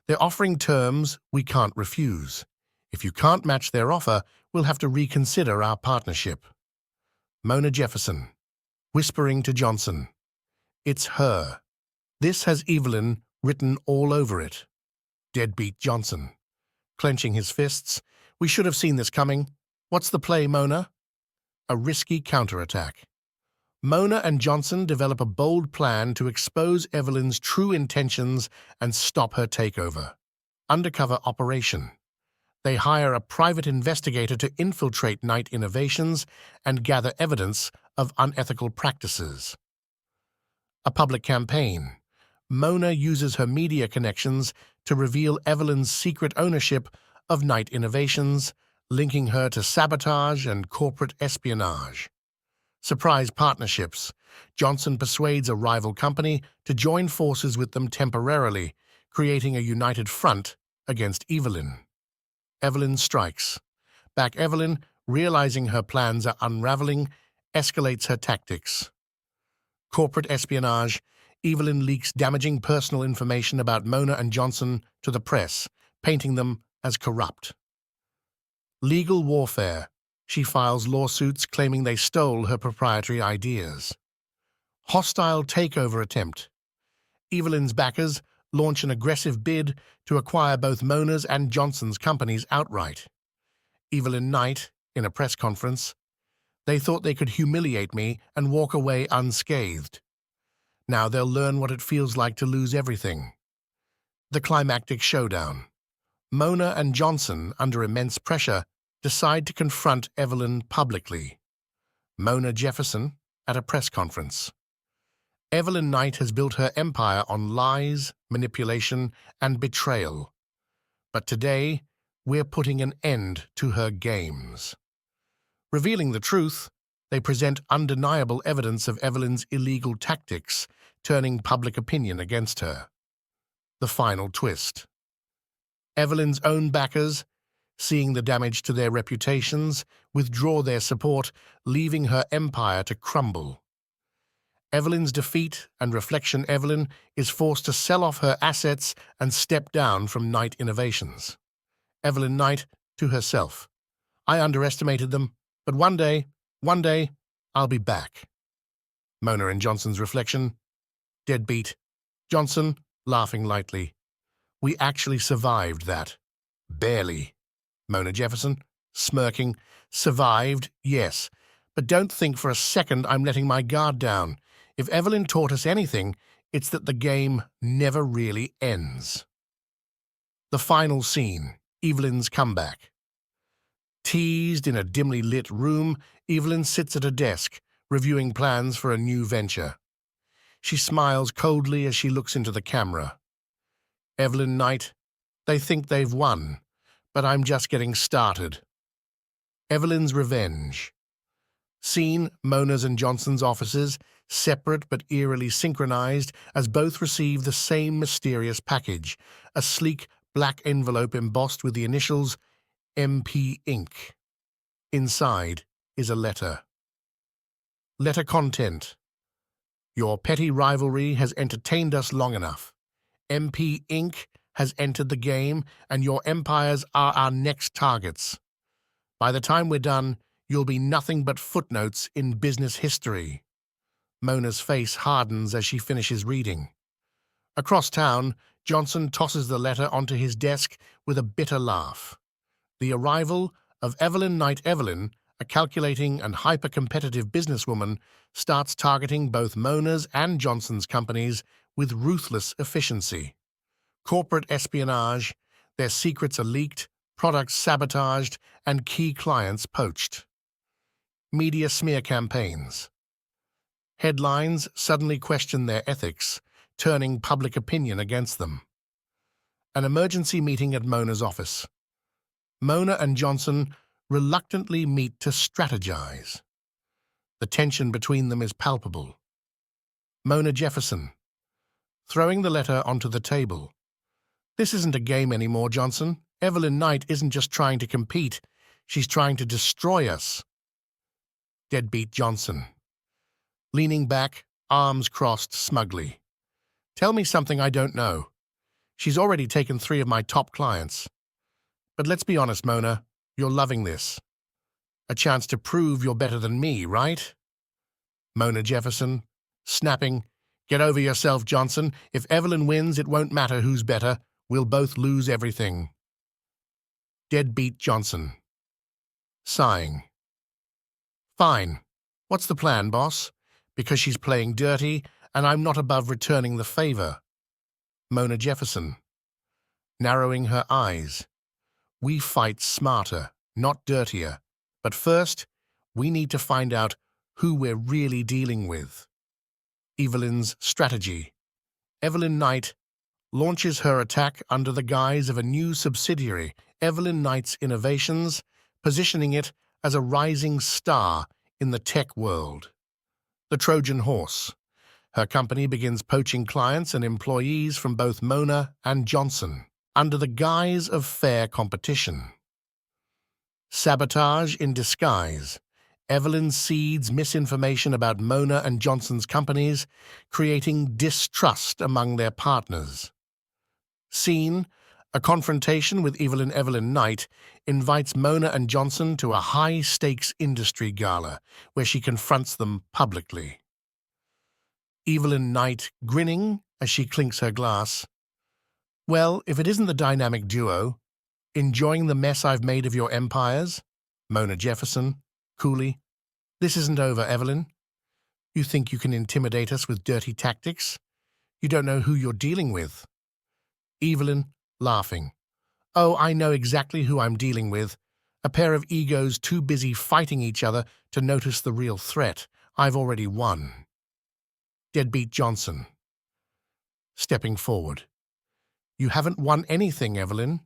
They're offering terms we can't refuse. If you can't match their offer, we'll have to reconsider our partnership. Mona Jefferson, whispering to Johnson. It's her. This has Evelyn written all over it. Deadbeat Johnson, clenching his fists. We should have seen this coming. What's the play, Mona? A risky counterattack. Mona and Johnson develop a bold plan to expose Evelyn's true intentions and stop her takeover. Undercover operation. They hire a private investigator to infiltrate Knight Innovations and gather evidence of unethical practices. A public campaign. Mona uses her media connections to reveal Evelyn's secret ownership of Knight Innovations, linking her to sabotage and corporate espionage. Surprise partnerships. Johnson persuades a rival company to join forces with them temporarily, creating a united front against Evelyn. Evelyn strikes. Back Evelyn, realizing her plans are unraveling, escalates her tactics. Corporate espionage. Evelyn leaks damaging personal information about Mona and Johnson to the press, painting them as corrupt. Legal warfare. She files lawsuits claiming they stole her proprietary ideas. Hostile takeover attempt. Evelyn's backers launch an aggressive bid to acquire both Mona's and Johnson's companies outright. Evelyn Knight, in a press conference, "They thought they could humiliate me and walk away unscathed. Now they'll learn what it feels like to lose everything." The climactic showdown. Mona and Johnson, under immense pressure, decide to confront Evelyn publicly. Mona Jefferson, at a press conference. Evelyn Knight has built her empire on lies, manipulation, and betrayal. But today, we're putting an end to her games. Revealing the truth, they present undeniable evidence of Evelyn's illegal tactics, turning public opinion against her. The final twist. Evelyn's own backers, seeing the damage to their reputations, withdraw their support, leaving her empire to crumble. Evelyn's defeat and reflection. Evelyn is forced to sell off her assets and step down from Knight Innovations. Evelyn Knight to herself. "I underestimated them, but one day, I'll be back." Mona and Johnson's reflection. Deadbeat. Johnson, laughing lightly. "We actually survived that. Barely." Mona Jefferson, smirking. "Survived, yes. But don't think for a second I'm letting my guard down. If Evelyn taught us anything, it's that the game never really ends." The final scene. Evelyn's comeback. Teased in a dimly lit room, Evelyn sits at a desk, reviewing plans for a new venture. She smiles coldly as she looks into the camera. Evelyn Knight, "They think they've won, but I'm just getting started." Evelyn's revenge. Scene: Mona's and Johnson's offices, separate but eerily synchronized, as both receive the same mysterious package, a sleek black envelope embossed with the initials MP Inc. Inside is a letter. Letter content. "Your petty rivalry has entertained us long enough. MP Inc. has entered the game, and your empires are our next targets. By the time we're done, you'll be nothing but footnotes in business history." Mona's face hardens as she finishes reading. Across town, Johnson tosses the letter onto his desk with a bitter laugh. The arrival of Evelyn Knight. Evelyn, a calculating and hyper-competitive businesswoman, starts targeting both Mona's and Johnson's companies with ruthless efficiency. Corporate espionage, their secrets are leaked, products sabotaged, and key clients poached. Media smear campaigns. Headlines suddenly question their ethics, turning public opinion against them. An emergency meeting at Mona's office. Mona and Johnson reluctantly meet to strategize. The tension between them is palpable. Mona Jefferson, throwing the letter onto the table. "This isn't a game anymore, Johnson. Evelyn Knight isn't just trying to compete. She's trying to destroy us." Deadbeat Johnson, leaning back, arms crossed smugly. "Tell me something I don't know. She's already taken 3 of my top clients. But let's be honest, Mona, you're loving this. A chance to prove you're better than me, right?" Mona Jefferson, snapping, "Get over yourself, Johnson. If Evelyn wins, it won't matter who's better. We'll both lose everything." Deadbeat Johnson, sighing. "Fine. What's the plan, boss? Because she's playing dirty, and I'm not above returning the favor." Mona Jefferson, narrowing her eyes. "We fight smarter, not dirtier. But first, we need to find out who we're really dealing with." Evelyn's strategy. Evelyn Knight launches her attack under the guise of a new subsidiary, Evelyn Knight's Innovations, positioning it as a rising star in the tech world. The Trojan Horse. Her company begins poaching clients and employees from both Mona and Johnson under the guise of fair competition. Sabotage in disguise. Evelyn seeds misinformation about Mona and Johnson's companies, creating distrust among their partners. Scene: a confrontation with Evelyn Knight invites Mona and Johnson to a high-stakes industry gala, where she confronts them publicly. Evelyn Knight grinning as she clinks her glass. "Well, if it isn't the dynamic duo, enjoying the mess I've made of your empires?" Mona Jefferson, coolly. "This isn't over, Evelyn. You think you can intimidate us with dirty tactics? You don't know who you're dealing with." Evelyn, laughing. "Oh, I know exactly who I'm dealing with. A pair of egos too busy fighting each other to notice the real threat. I've already won." Deadbeat Johnson, stepping forward. "You haven't won anything, Evelyn.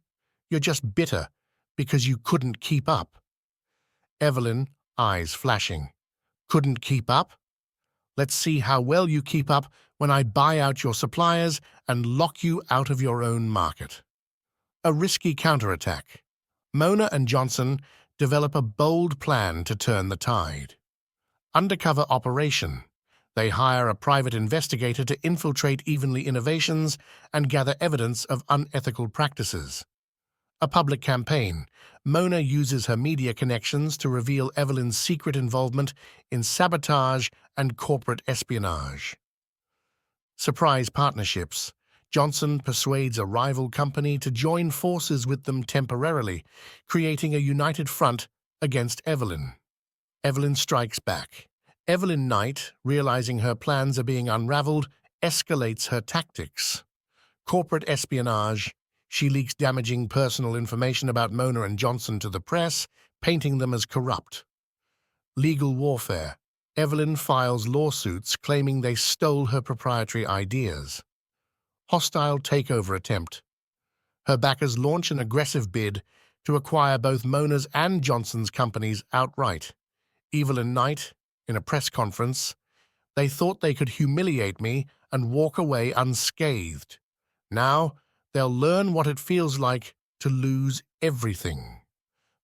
You're just bitter because you couldn't keep up." Evelyn, eyes flashing. "Couldn't keep up? Let's see how well you keep up when I buy out your suppliers and lock you out of your own market." A risky counterattack. Mona and Johnson develop a bold plan to turn the tide. Undercover operation. They hire a private investigator to infiltrate Evenly Innovations and gather evidence of unethical practices. A public campaign. Mona uses her media connections to reveal Evelyn's secret involvement in sabotage and corporate espionage. Surprise partnerships. Johnson persuades a rival company to join forces with them temporarily, creating a united front against Evelyn. Evelyn strikes back. Evelyn Knight, realizing her plans are being unraveled, escalates her tactics. Corporate espionage. She leaks damaging personal information about Mona and Johnson to the press, painting them as corrupt. Legal warfare. Evelyn files lawsuits claiming they stole her proprietary ideas. Hostile takeover attempt. Her backers launch an aggressive bid to acquire both Mona's and Johnson's companies outright. Evelyn Knight, in a press conference, "They thought they could humiliate me and walk away unscathed. Now they'll learn what it feels like to lose everything."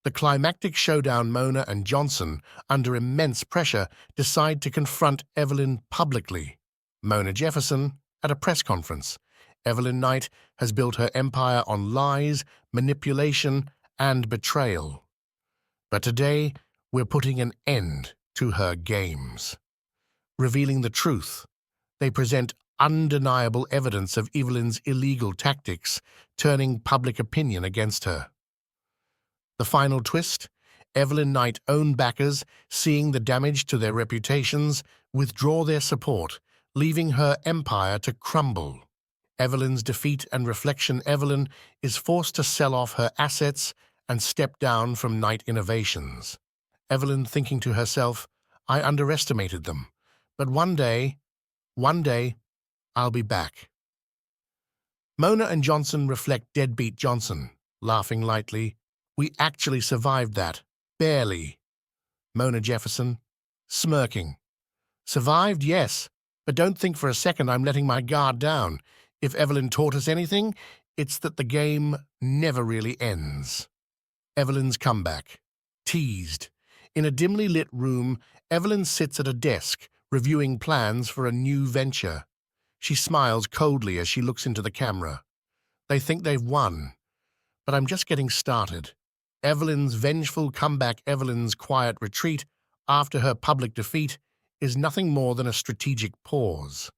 The climactic showdown. Mona and Johnson, under immense pressure, decide to confront Evelyn publicly. Mona Jefferson, at a press conference. Evelyn Knight has built her empire on lies, manipulation, and betrayal. But today, we're putting an end to her games. Revealing the truth, they present undeniable evidence of Evelyn's illegal tactics, turning public opinion against her. The final twist: Evelyn Knight's own backers, seeing the damage to their reputations, withdraw their support, leaving her empire to crumble. Evelyn's defeat and reflection. Evelyn is forced to sell off her assets and step down from Knight Innovations. Evelyn thinking to herself, "I underestimated them, but one day, I'll be back." Mona and Johnson reflect. Deadbeat Johnson, laughing lightly. "We actually survived that. Barely." Mona Jefferson, smirking. "Survived, yes, but don't think for a second I'm letting my guard down. If Evelyn taught us anything, it's that the game never really ends." Evelyn's comeback. Teased. In a dimly lit room, Evelyn sits at a desk, reviewing plans for a new venture. She smiles coldly as she looks into the camera. "They think they've won, but I'm just getting started." Evelyn's vengeful comeback. Evelyn's quiet retreat after her public defeat is nothing more than a strategic pause.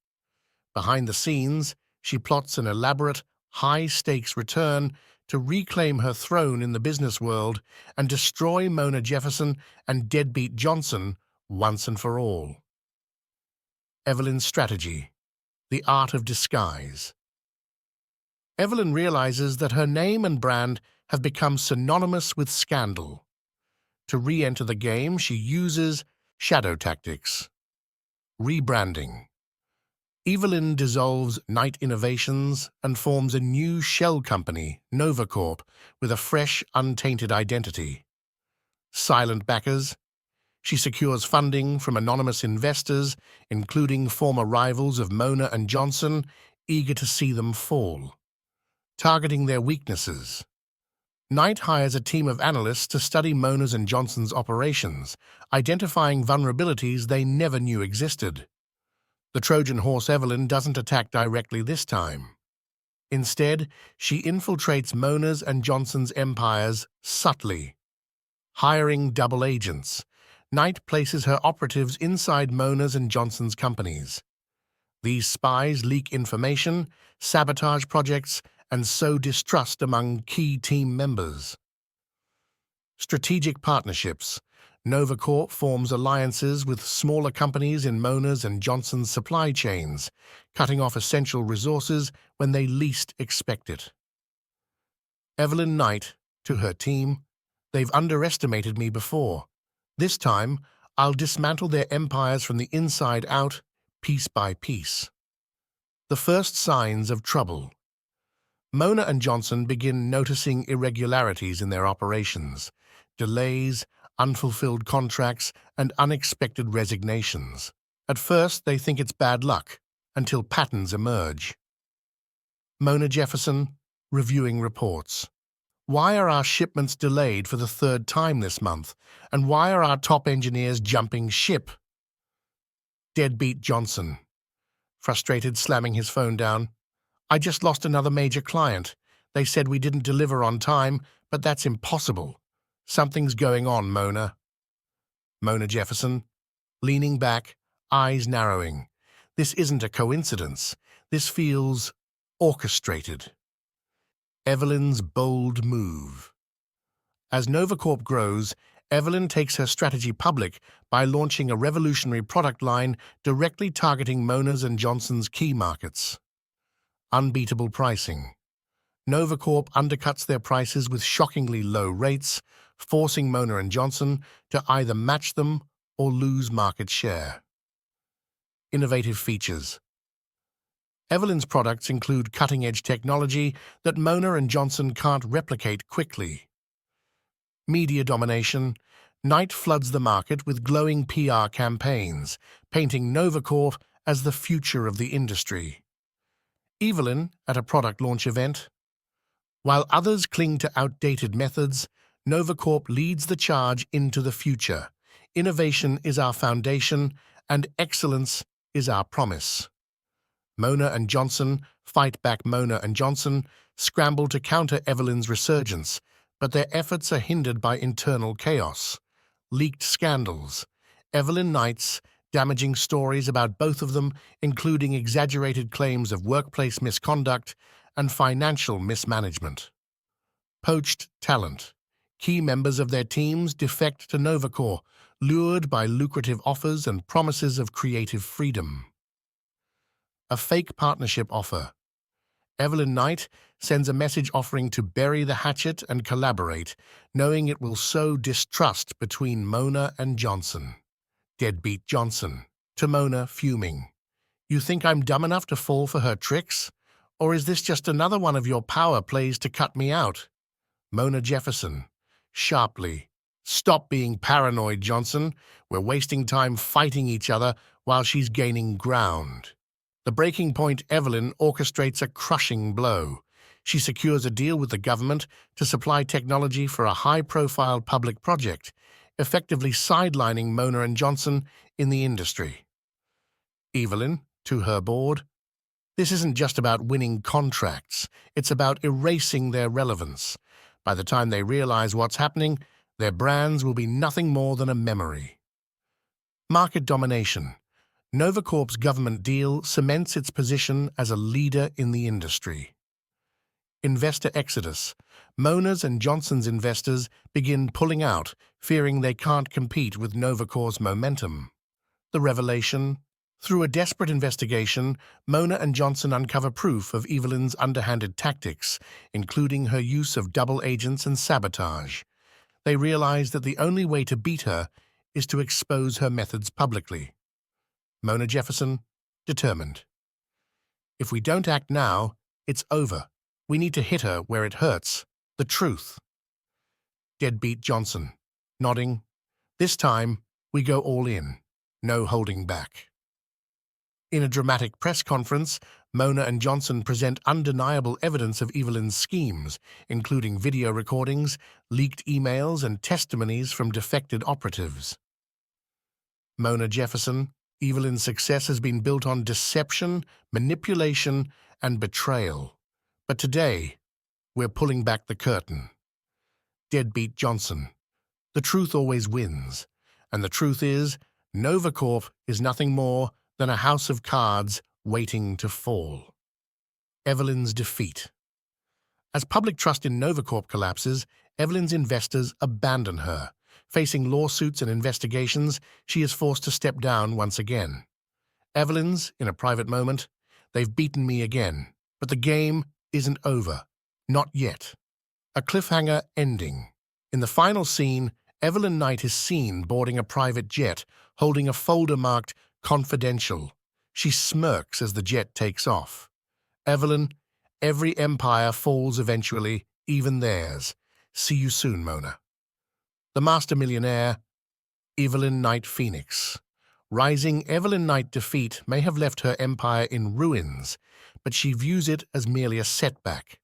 Behind the scenes, she plots an elaborate, high-stakes return to reclaim her throne in the business world and destroy Mona Jefferson and Deadbeat Johnson once and for all. Evelyn's strategy. The art of disguise. Evelyn realizes that her name and brand have become synonymous with scandal. To re-enter the game, she uses shadow tactics. Rebranding. Evelyn dissolves Knight Innovations and forms a new shell company, NovaCorp, with a fresh, untainted identity. Silent backers. She secures funding from anonymous investors, including former rivals of Mona and Johnson, eager to see them fall. Targeting their weaknesses. Knight hires a team of analysts to study Mona's and Johnson's operations, identifying vulnerabilities they never knew existed. The Trojan horse Evelyn doesn't attack directly this time. Instead, she infiltrates Mona's and Johnson's empires subtly. Hiring double agents. Knight places her operatives inside Mona's and Johnson's companies. These spies leak information, sabotage projects, and sow distrust among key team members. Strategic partnerships. NovaCorp forms alliances with smaller companies in Mona's and Johnson's supply chains, cutting off essential resources when they least expect it. Evelyn Knight, to her team, "They've underestimated me before. This time, I'll dismantle their empires from the inside out, piece by piece." The first signs of trouble. Mona and Johnson begin noticing irregularities in their operations, delays, unfulfilled contracts, and unexpected resignations. At first, they think it's bad luck, until patterns emerge. Mona Jefferson, reviewing reports. "Why are our shipments delayed for the third time this month? And why are our top engineers jumping ship?" Deadbeat Johnson, frustrated, slamming his phone down. "I just lost another major client. They said we didn't deliver on time, but that's impossible. Something's going on, Mona." Mona Jefferson, leaning back, eyes narrowing. "This isn't a coincidence. This feels orchestrated." Evelyn's bold move. As NovaCorp grows, Evelyn takes her strategy public by launching a revolutionary product line directly targeting Mona's and Johnson's key markets. Unbeatable pricing. NovaCorp undercuts their prices with shockingly low rates, forcing Mona and Johnson to either match them or lose market share. Innovative features. Evelyn's products include cutting-edge technology that Mona and Johnson can't replicate quickly. Media domination. Knight floods the market with glowing PR campaigns, painting NovaCorp as the future of the industry. Evelyn at a product launch event. While others cling to outdated methods, NovaCorp leads the charge into the future. Innovation is our foundation, and excellence is our promise. Mona and Johnson fight back. Mona and Johnson scramble to counter Evelyn's resurgence, but their efforts are hindered by internal chaos. Leaked scandals. Evelyn Knight's damaging stories about both of them, including exaggerated claims of workplace misconduct and financial mismanagement. Poached talent. Key members of their teams defect to NovaCorp, lured by lucrative offers and promises of creative freedom. A fake partnership offer. Evelyn Knight sends a message offering to bury the hatchet and collaborate, knowing it will sow distrust between Mona and Johnson. Deadbeat Johnson, to Mona, fuming. "You think I'm dumb enough to fall for her tricks? Or is this just another one of your power plays to cut me out?" Mona Jefferson, sharply. "Stop being paranoid, Johnson. We're wasting time fighting each other while she's gaining ground." The breaking point. Evelyn orchestrates a crushing blow. She secures a deal with the government to supply technology for a high-profile public project, effectively sidelining Mona and Johnson in the industry. Evelyn, to her board, "This isn't just about winning contracts. It's about erasing their relevance. By the time they realize what's happening, their brands will be nothing more than a memory." Market domination. NovaCorp's government deal cements its position as a leader in the industry. Investor exodus. Mona's and Johnson's investors begin pulling out, fearing they can't compete with NovaCorp's momentum. The revelation. Through a desperate investigation, Mona and Johnson uncover proof of Evelyn's underhanded tactics, including her use of double agents and sabotage. They realize that the only way to beat her is to expose her methods publicly. Mona Jefferson, determined. If we don't act now, it's over. We need to hit her where it hurts. The truth. Deadbeat Johnson, nodding. This time, we go all in. No holding back. In a dramatic press conference, Mona and Johnson present undeniable evidence of Evelyn's schemes, including video recordings, leaked emails, and testimonies from defected operatives. Mona Jefferson, Evelyn's success has been built on deception, manipulation, and betrayal. But today, we're pulling back the curtain. Deadbeat Johnson. The truth always wins. And the truth is, Novacorp is nothing more than a house of cards waiting to fall. Evelyn's defeat. As public trust in Novacorp collapses, Evelyn's investors abandon her. Facing lawsuits and investigations, she is forced to step down once again. Evelyn's, in a private moment, they've beaten me again, but the game isn't over. Not yet. A cliffhanger ending. In the final scene, Evelyn Knight is seen boarding a private jet, holding a folder marked Confidential. She smirks as the jet takes off. Evelyn, every empire falls eventually, even theirs. See you soon, Mona. The Master Millionaire, Evelyn Knight Phoenix. Rising Evelyn Knight defeat may have left her empire in ruins, but she views it as merely a setback.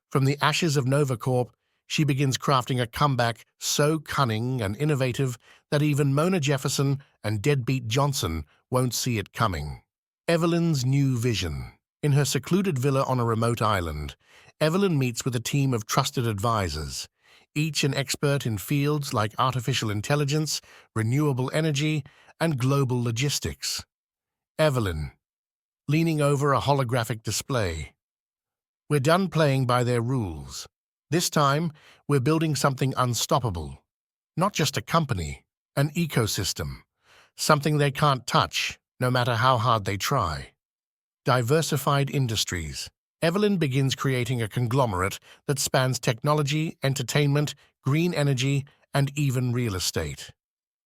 From the ashes of Novacorp, she begins crafting a comeback so cunning and innovative that even Mona Jefferson and Deadbeat Johnson won't see it coming. Evelyn's new vision. In her secluded villa on a remote island, Evelyn meets with a team of trusted advisors, each an expert in fields like artificial intelligence, renewable energy, and global logistics. Evelyn, leaning over a holographic display. We're done playing by their rules. This time, we're building something unstoppable. Not just a company, an ecosystem. Something they can't touch, no matter how hard they try. Diversified industries. Evelyn begins creating a conglomerate that spans technology, entertainment, green energy, and even real estate.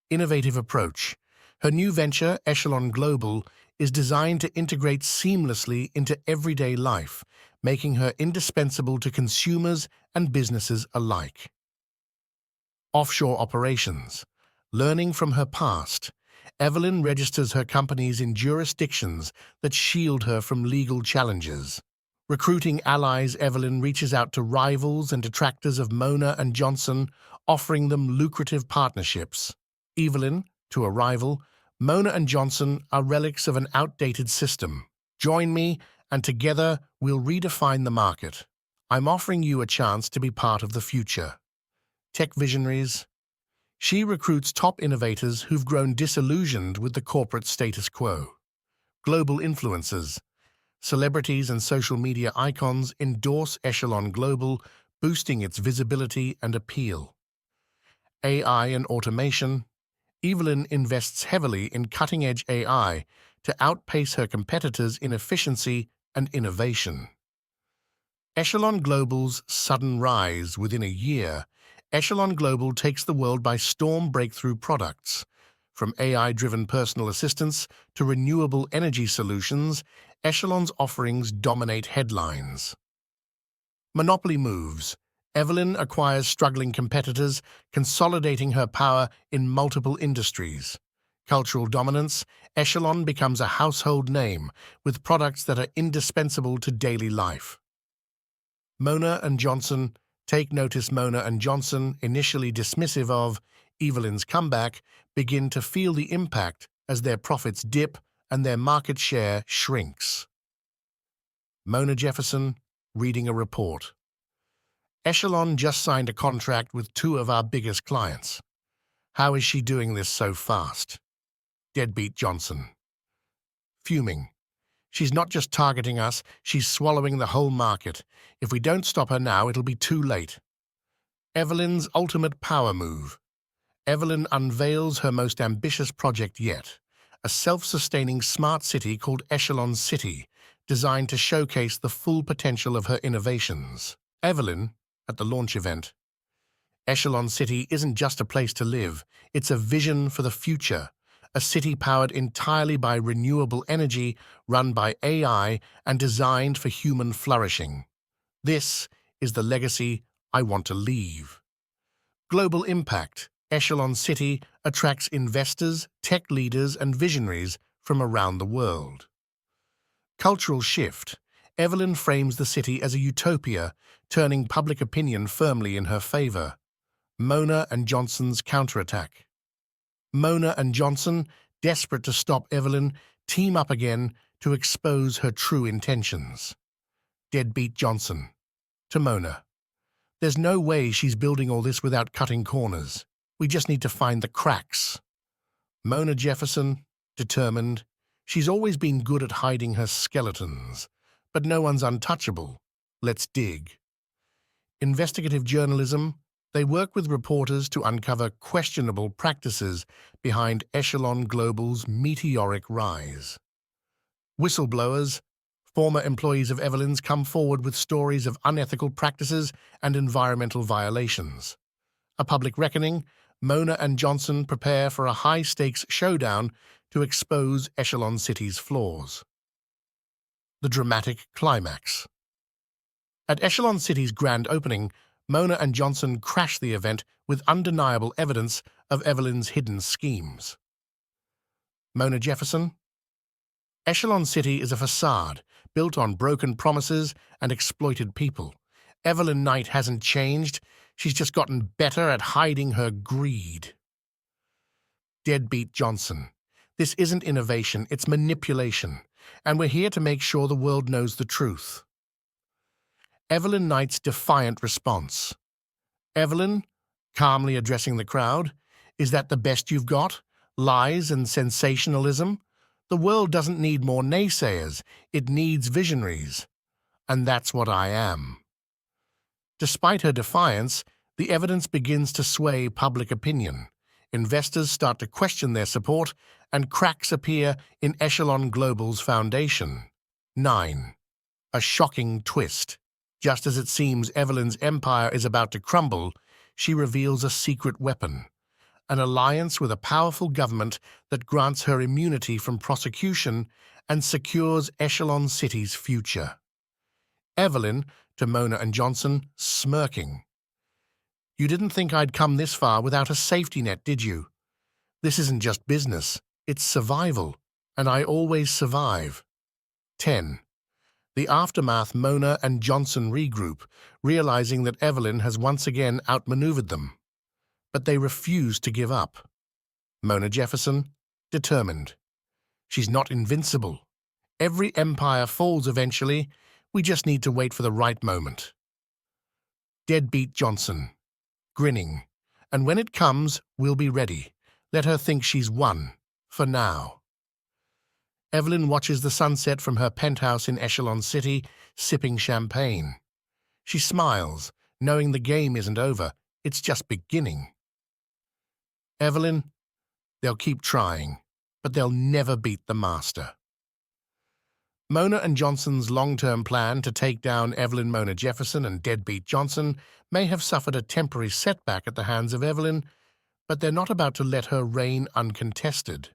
Innovative approach. Her new venture, Echelon Global, is designed to integrate seamlessly into everyday life, making her indispensable to consumers and businesses alike. Offshore operations. Learning from her past, Evelyn registers her companies in jurisdictions that shield her from legal challenges. Recruiting allies, Evelyn reaches out to rivals and detractors of Mona and Johnson, offering them lucrative partnerships. Evelyn, to a rival, Mona and Johnson are relics of an outdated system. Join me, and together we'll redefine the market. I'm offering you a chance to be part of the future. Tech visionaries. She recruits top innovators who've grown disillusioned with the corporate status quo. Global influencers. Celebrities and social media icons endorse Echelon Global, boosting its visibility and appeal. AI and automation. Evelyn invests heavily in cutting-edge AI to outpace her competitors in efficiency and innovation. Echelon Global's sudden rise within a year. Echelon Global takes the world by storm. Breakthrough products. From AI-driven personal assistants to renewable energy solutions, Echelon's offerings dominate headlines. Monopoly moves. Evelyn acquires struggling competitors, consolidating her power in multiple industries. Cultural dominance. Echelon becomes a household name with products that are indispensable to daily life. Mona and Johnson. Take notice. Mona and Johnson, initially dismissive of Evelyn's comeback, begin to feel the impact as their profits dip and their market share shrinks. Mona Jefferson, reading a report. Echelon just signed a contract with 2 of our biggest clients. How is she doing this so fast? Deadbeat Johnson. Fuming. She's not just targeting us, she's swallowing the whole market. If we don't stop her now, it'll be too late. Evelyn's ultimate power move. Evelyn unveils her most ambitious project yet, a self-sustaining smart city called Echelon City, designed to showcase the full potential of her innovations. Evelyn, at the launch event. Echelon City isn't just a place to live, it's a vision for the future, a city powered entirely by renewable energy, run by AI, and designed for human flourishing. This is the legacy I want to leave. Global impact. Echelon City attracts investors, tech leaders, and visionaries from around the world. Cultural shift. Evelyn frames the city as a utopia, turning public opinion firmly in her favor. Mona and Johnson's counterattack. Mona and Johnson, desperate to stop Evelyn, team up again to expose her true intentions. Deadbeat Johnson. To Mona. There's no way she's building all this without cutting corners. We just need to find the cracks. Mona Jefferson, determined. She's always been good at hiding her skeletons, but no one's untouchable. Let's dig. Investigative journalism. They work with reporters to uncover questionable practices behind Echelon Global's meteoric rise. Whistleblowers. Former employees of Evelyn's come forward with stories of unethical practices and environmental violations. A public reckoning. Mona and Johnson prepare for a high-stakes showdown to expose Echelon City's flaws. The dramatic climax. At Echelon City's grand opening, Mona and Johnson crash the event with undeniable evidence of Evelyn's hidden schemes. Mona Jefferson. Echelon City is a facade built on broken promises and exploited people. Evelyn Knight hasn't changed. She's just gotten better at hiding her greed. Deadbeat Johnson. This isn't innovation, it's manipulation, and we're here to make sure the world knows the truth. Evelyn Knight's defiant response. Evelyn, calmly addressing the crowd, is that the best you've got? Lies and sensationalism? The world doesn't need more naysayers, it needs visionaries. And that's what I am. Despite her defiance, the evidence begins to sway public opinion. Investors start to question their support, and cracks appear in Echelon Global's foundation. 9. A shocking twist. Just as it seems Evelyn's empire is about to crumble, she reveals a secret weapon. An alliance with a powerful government that grants her immunity from prosecution and secures Echelon City's future. Evelyn, to Mona and Johnson, smirking. You didn't think I'd come this far without a safety net, did you? This isn't just business, it's survival, and I always survive. 10. The aftermath. Mona and Johnson regroup, realizing that Evelyn has once again outmaneuvered them. But they refuse to give up. Mona Jefferson, determined. She's not invincible. Every empire falls eventually. We just need to wait for the right moment. Deadbeat Johnson, grinning. And when it comes, we'll be ready. Let her think she's won, for now. Evelyn watches the sunset from her penthouse in Echelon City, sipping champagne. She smiles, knowing the game isn't over, it's just beginning. Evelyn, they'll keep trying, but they'll never beat the master. Mona and Johnson's long-term plan to take down Evelyn, Mona Jefferson, and Deadbeat Johnson may have suffered a temporary setback at the hands of Evelyn, but they're not about to let her reign uncontested.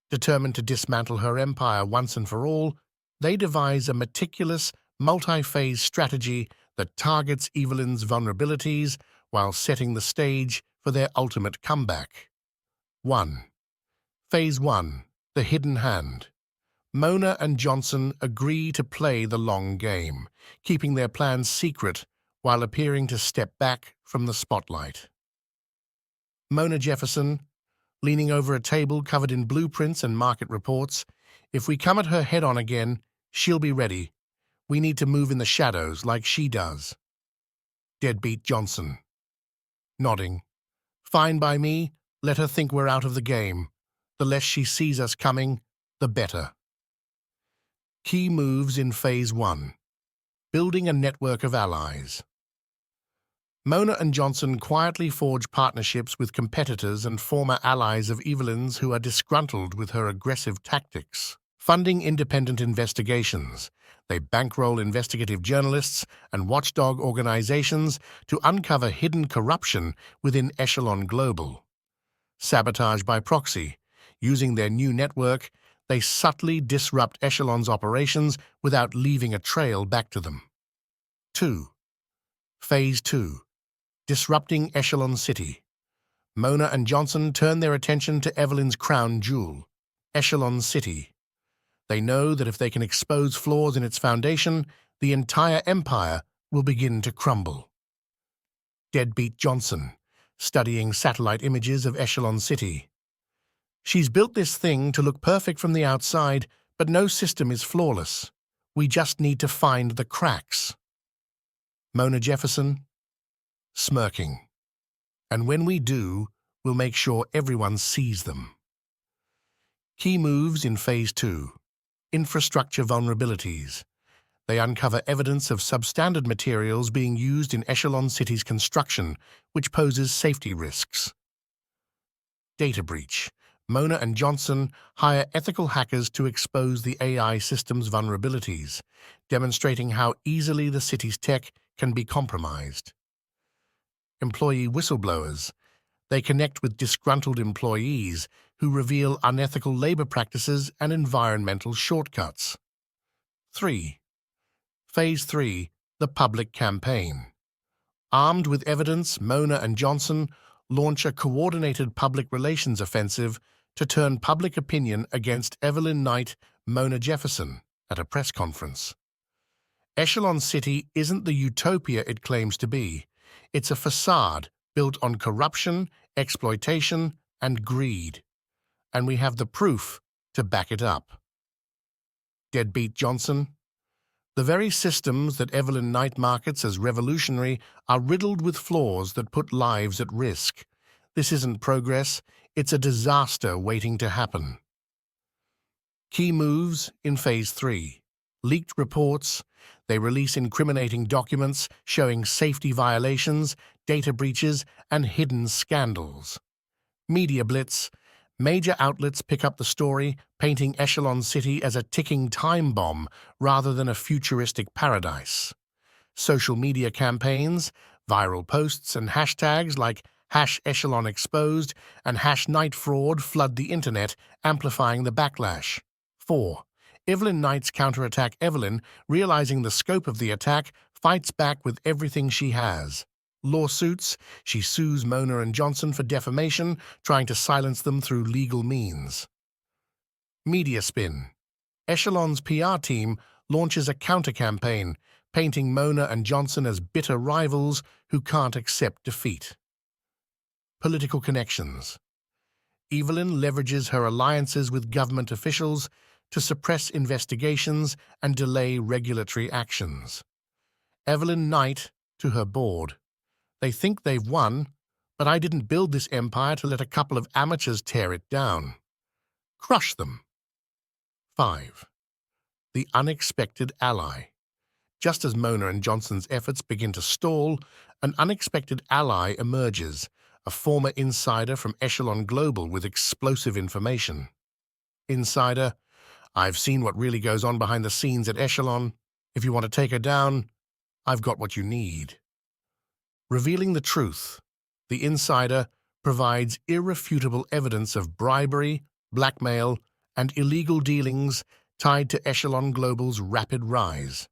Determined to dismantle her empire once and for all, they devise a meticulous, multi-phase strategy that targets Evelyn's vulnerabilities while setting the stage for their ultimate comeback. 1. Phase 1. The Hidden Hand. Mona and Johnson agree to play the long game, keeping their plans secret while appearing to step back from the spotlight. Mona Jefferson, leaning over a table covered in blueprints and market reports. If we come at her head-on again, she'll be ready. We need to move in the shadows like she does. Deadbeat Johnson, nodding. Fine by me, let her think we're out of the game. The less she sees us coming, the better. Key moves in Phase 1. Building a network of allies. Mona and Johnson quietly forge partnerships with competitors and former allies of Evelyn's who are disgruntled with her aggressive tactics. Funding independent investigations. They bankroll investigative journalists and watchdog organizations to uncover hidden corruption within Echelon Global. Sabotage by proxy. Using their new network, they subtly disrupt Echelon's operations without leaving a trail back to them. 2. Phase 2. Disrupting Echelon City. Mona and Johnson turn their attention to Evelyn's crown jewel, Echelon City. They know that if they can expose flaws in its foundation, the entire empire will begin to crumble. Deadbeat Johnson, studying satellite images of Echelon City. She's built this thing to look perfect from the outside, but no system is flawless. We just need to find the cracks. Mona Jefferson, smirking. And when we do, we'll make sure everyone sees them. Key moves in Phase 2. Infrastructure vulnerabilities. They uncover evidence of substandard materials being used in Echelon City's construction, which poses safety risks. Data breach. Mona and Johnson hire ethical hackers to expose the AI system's vulnerabilities, demonstrating how easily the city's tech can be compromised. Employee whistleblowers. They connect with disgruntled employees who reveal unethical labor practices and environmental shortcuts. 3. Phase 3. The public campaign. Armed with evidence, Mona and Johnson launch a coordinated public relations offensive to turn public opinion against Evelyn Knight, Mona Jefferson, at a press conference. Echelon City isn't the utopia it claims to be. It's a facade built on corruption, exploitation, and greed. And we have the proof to back it up. Deadbeat Johnson. The very systems that Evelyn Knight markets as revolutionary are riddled with flaws that put lives at risk. This isn't progress, it's a disaster waiting to happen. Key moves in Phase 3. Leaked reports. They release incriminating documents showing safety violations, data breaches, and hidden scandals. Media blitz. Major outlets pick up the story, painting Echelon City as a ticking time bomb rather than a futuristic paradise. Social media campaigns, viral posts, and hashtags like #EchelonExposed and #NightFraud flood the internet, amplifying the backlash. 4. Evelyn Knight's counterattack. Evelyn, realizing the scope of the attack, fights back with everything she has. Lawsuits. She sues Mona and Johnson for defamation, trying to silence them through legal means. Media spin. Echelon's PR team launches a counter-campaign, painting Mona and Johnson as bitter rivals who can't accept defeat. Political connections. Evelyn leverages her alliances with government officials to suppress investigations and delay regulatory actions. Evelyn Knight to her board. They think they've won, but I didn't build this empire to let a couple of amateurs tear it down. Crush them. 5. The unexpected ally. Just as Mona and Johnson's efforts begin to stall, an unexpected ally emerges, a former insider from Echelon Global with explosive information. Insider, I've seen what really goes on behind the scenes at Echelon. If you want to take her down, I've got what you need. Revealing the truth, the insider provides irrefutable evidence of bribery, blackmail, and illegal dealings tied to Echelon Global's rapid rise,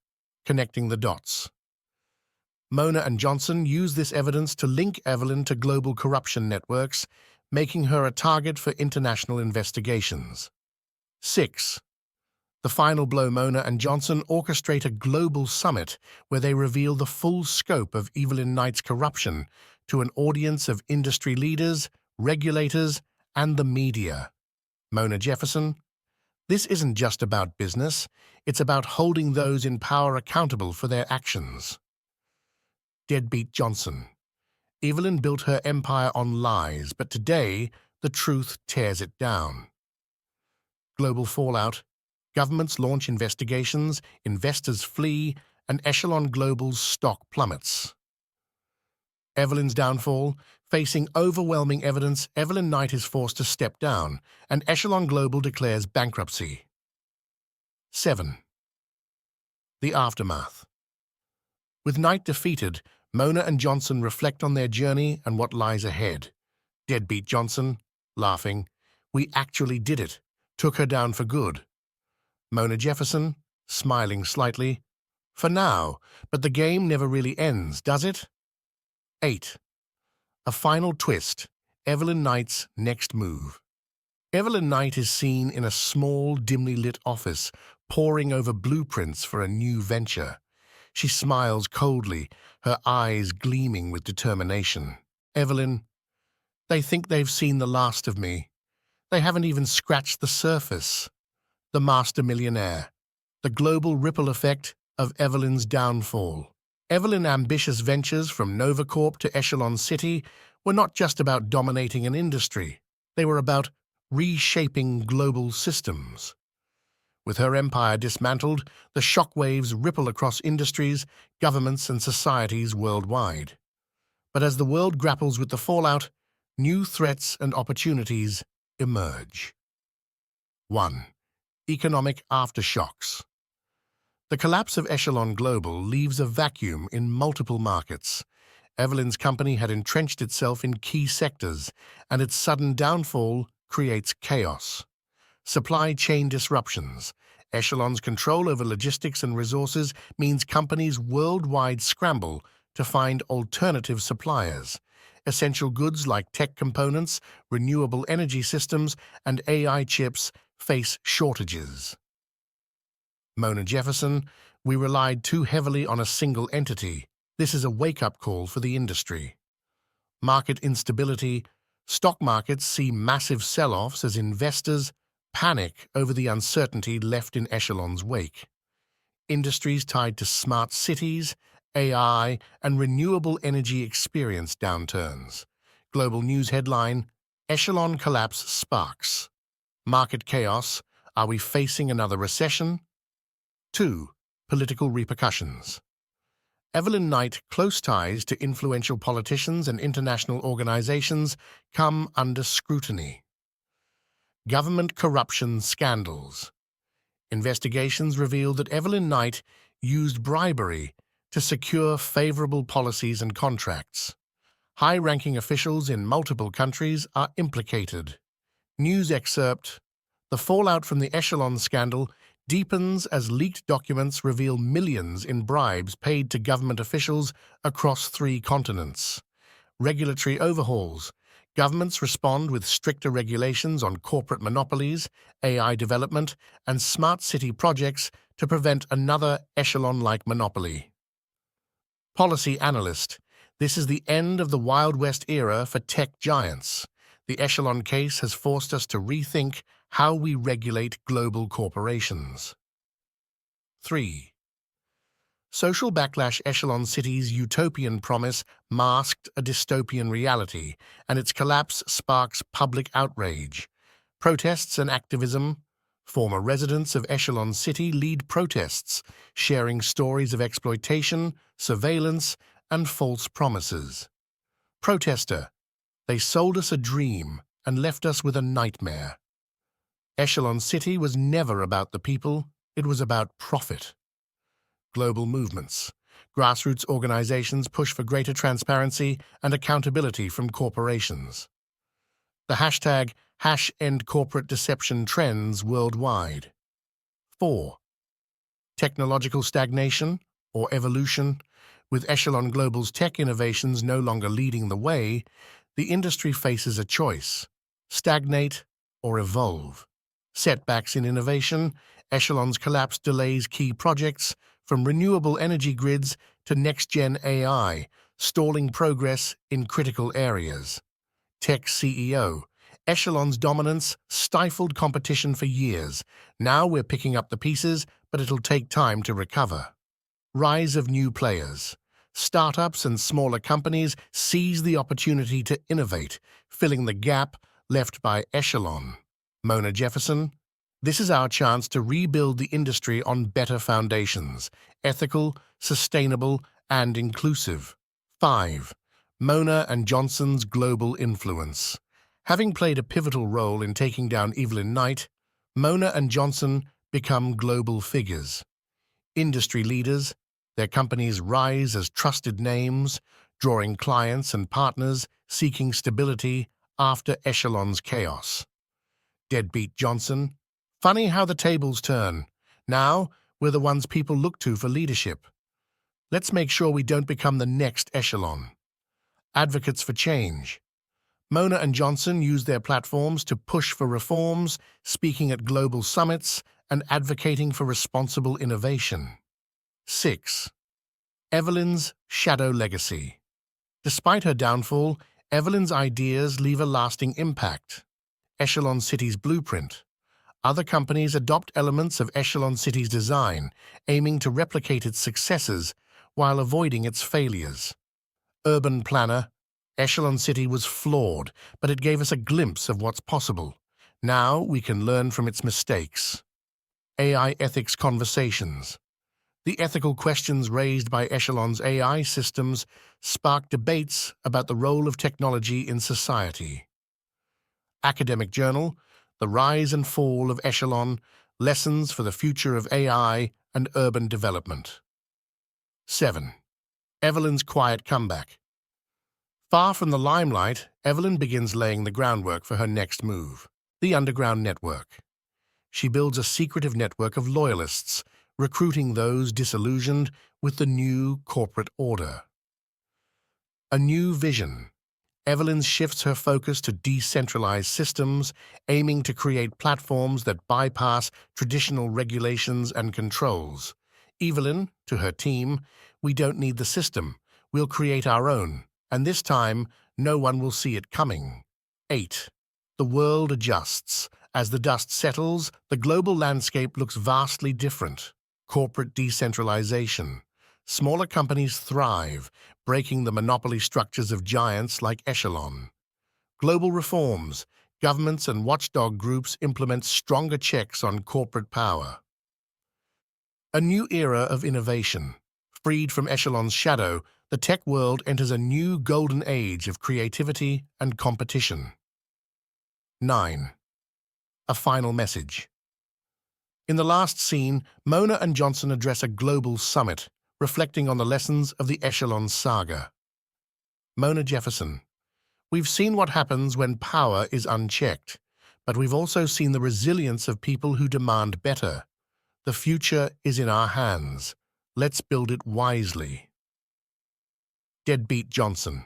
connecting the dots. Mona and Johnson use this evidence to link Evelyn to global corruption networks, making her a target for international investigations. 6. The final blow. Mona and Johnson orchestrate a global summit where they reveal the full scope of Evelyn Knight's corruption to an audience of industry leaders, regulators, and the media. Mona Jefferson. This isn't just about business, it's about holding those in power accountable for their actions. Deadbeat Johnson. Evelyn built her empire on lies, but today the truth tears it down. Global fallout. Governments launch investigations, investors flee, and Echelon Global's stock plummets. Evelyn's downfall. Facing overwhelming evidence, Evelyn Knight is forced to step down, and Echelon Global declares bankruptcy. 7. The aftermath. With Knight defeated, Mona and Johnson reflect on their journey and what lies ahead. Deadbeat Johnson, laughing. We actually did it. Took her down for good. Mona Jefferson, smiling slightly. For now, but the game never really ends, does it? 8. A final twist. Evelyn Knight's next move. Evelyn Knight is seen in a small, dimly lit office, poring over blueprints for a new venture. She smiles coldly, her eyes gleaming with determination. Evelyn, they think they've seen the last of me. They haven't even scratched the surface. The Master Millionaire. The global ripple effect of Evelyn's downfall. Evelyn's ambitious ventures from Novacorp to Echelon City were not just about dominating an industry. They were about reshaping global systems. With her empire dismantled, the shockwaves ripple across industries, governments, and societies worldwide. But as the world grapples with the fallout, new threats and opportunities emerge. 1. Economic aftershocks. The collapse of Echelon Global leaves a vacuum in multiple markets. Evelyn's company had entrenched itself in key sectors, and its sudden downfall creates chaos. Supply chain disruptions. Echelon's control over logistics and resources means companies worldwide scramble to find alternative suppliers. Essential goods like tech components, renewable energy systems, and AI chips face shortages. Mona Jefferson, we relied too heavily on a single entity. This is a wake-up call for the industry. Market instability. Stock markets see massive sell-offs as investors panic over the uncertainty left in Echelon's wake. Industries tied to smart cities, AI, and renewable energy experience downturns. Global news headline, Echelon collapse sparks. Market chaos, are we facing another recession? 2. Political repercussions. Evelyn Knight close ties to influential politicians and international organizations come under scrutiny. Government corruption scandals. Investigations revealed that Evelyn Knight used bribery to secure favorable policies and contracts. High-ranking officials in multiple countries are implicated. News excerpt. The fallout from the Echelon scandal deepens as leaked documents reveal millions in bribes paid to government officials across 3 continents. Regulatory overhauls. Governments respond with stricter regulations on corporate monopolies, AI development, and smart city projects to prevent another Echelon-like monopoly. Policy analyst. This is the end of the Wild West era for tech giants. The Echelon case has forced us to rethink how we regulate global corporations. 3. Social backlash. Echelon City's utopian promise masked a dystopian reality, and its collapse sparks public outrage. Protests and activism. Former residents of Echelon City lead protests, sharing stories of exploitation, surveillance, and false promises. Protester. They sold us a dream and left us with a nightmare. Echelon City was never about the people, it was about profit. Global movements. Grassroots organizations push for greater transparency and accountability from corporations. The hashtag #EndCorporateDeception trends worldwide. 4. Technological stagnation or evolution. With Echelon Global's tech innovations no longer leading the way, the industry faces a choice: stagnate or evolve. Setbacks in innovation. Echelon's collapse delays key projects, from renewable energy grids to next-gen AI, stalling progress in critical areas. Tech CEO. Echelon's dominance stifled competition for years. Now we're picking up the pieces, but it'll take time to recover. Rise of new players. Startups and smaller companies seize the opportunity to innovate, filling the gap left by Echelon. Mona Jefferson, this is our chance to rebuild the industry on better foundations: ethical, sustainable, and inclusive. 5. Mona and Johnson's global influence. Having played a pivotal role in taking down Evelyn Knight, Mona and Johnson become global figures. Industry leaders, their companies rise as trusted names, drawing clients and partners seeking stability after Echelon's chaos. Deadbeat Johnson. Funny how the tables turn. Now, we're the ones people look to for leadership. Let's make sure we don't become the next echelon. Advocates for change. Mona and Johnson use their platforms to push for reforms, speaking at global summits and advocating for responsible innovation. 6. Evelyn's shadow legacy. Despite her downfall, Evelyn's ideas leave a lasting impact. Echelon City's blueprint. Other companies adopt elements of Echelon City's design, aiming to replicate its successes while avoiding its failures. Urban planner. Echelon City was flawed, but it gave us a glimpse of what's possible. Now we can learn from its mistakes. AI ethics conversations. The ethical questions raised by Echelon's AI systems spark debates about the role of technology in society. Academic journal, The Rise and Fall of Echelon, Lessons for the Future of AI and Urban Development. 7. Evelyn's quiet comeback. Far from the limelight, Evelyn begins laying the groundwork for her next move, the underground network. She builds a secretive network of loyalists, recruiting those disillusioned with the new corporate order. A new vision. Evelyn shifts her focus to decentralized systems, aiming to create platforms that bypass traditional regulations and controls. Evelyn, to her team, "We don't need the system. We'll create our own, and this time, no one will see it coming." 8. The world adjusts. As the dust settles, the global landscape looks vastly different. Corporate decentralization. Smaller companies thrive, breaking the monopoly structures of giants like Echelon. Global reforms. Governments and watchdog groups implement stronger checks on corporate power. A new era of innovation. Freed from Echelon's shadow, the tech world enters a new golden age of creativity and competition. 9. A final message. In the last scene, Mona and Johnson address a global summit, reflecting on the lessons of the Echelon saga. Mona Jefferson. We've seen what happens when power is unchecked, but we've also seen the resilience of people who demand better. The future is in our hands. Let's build it wisely. Deadbeat Johnson.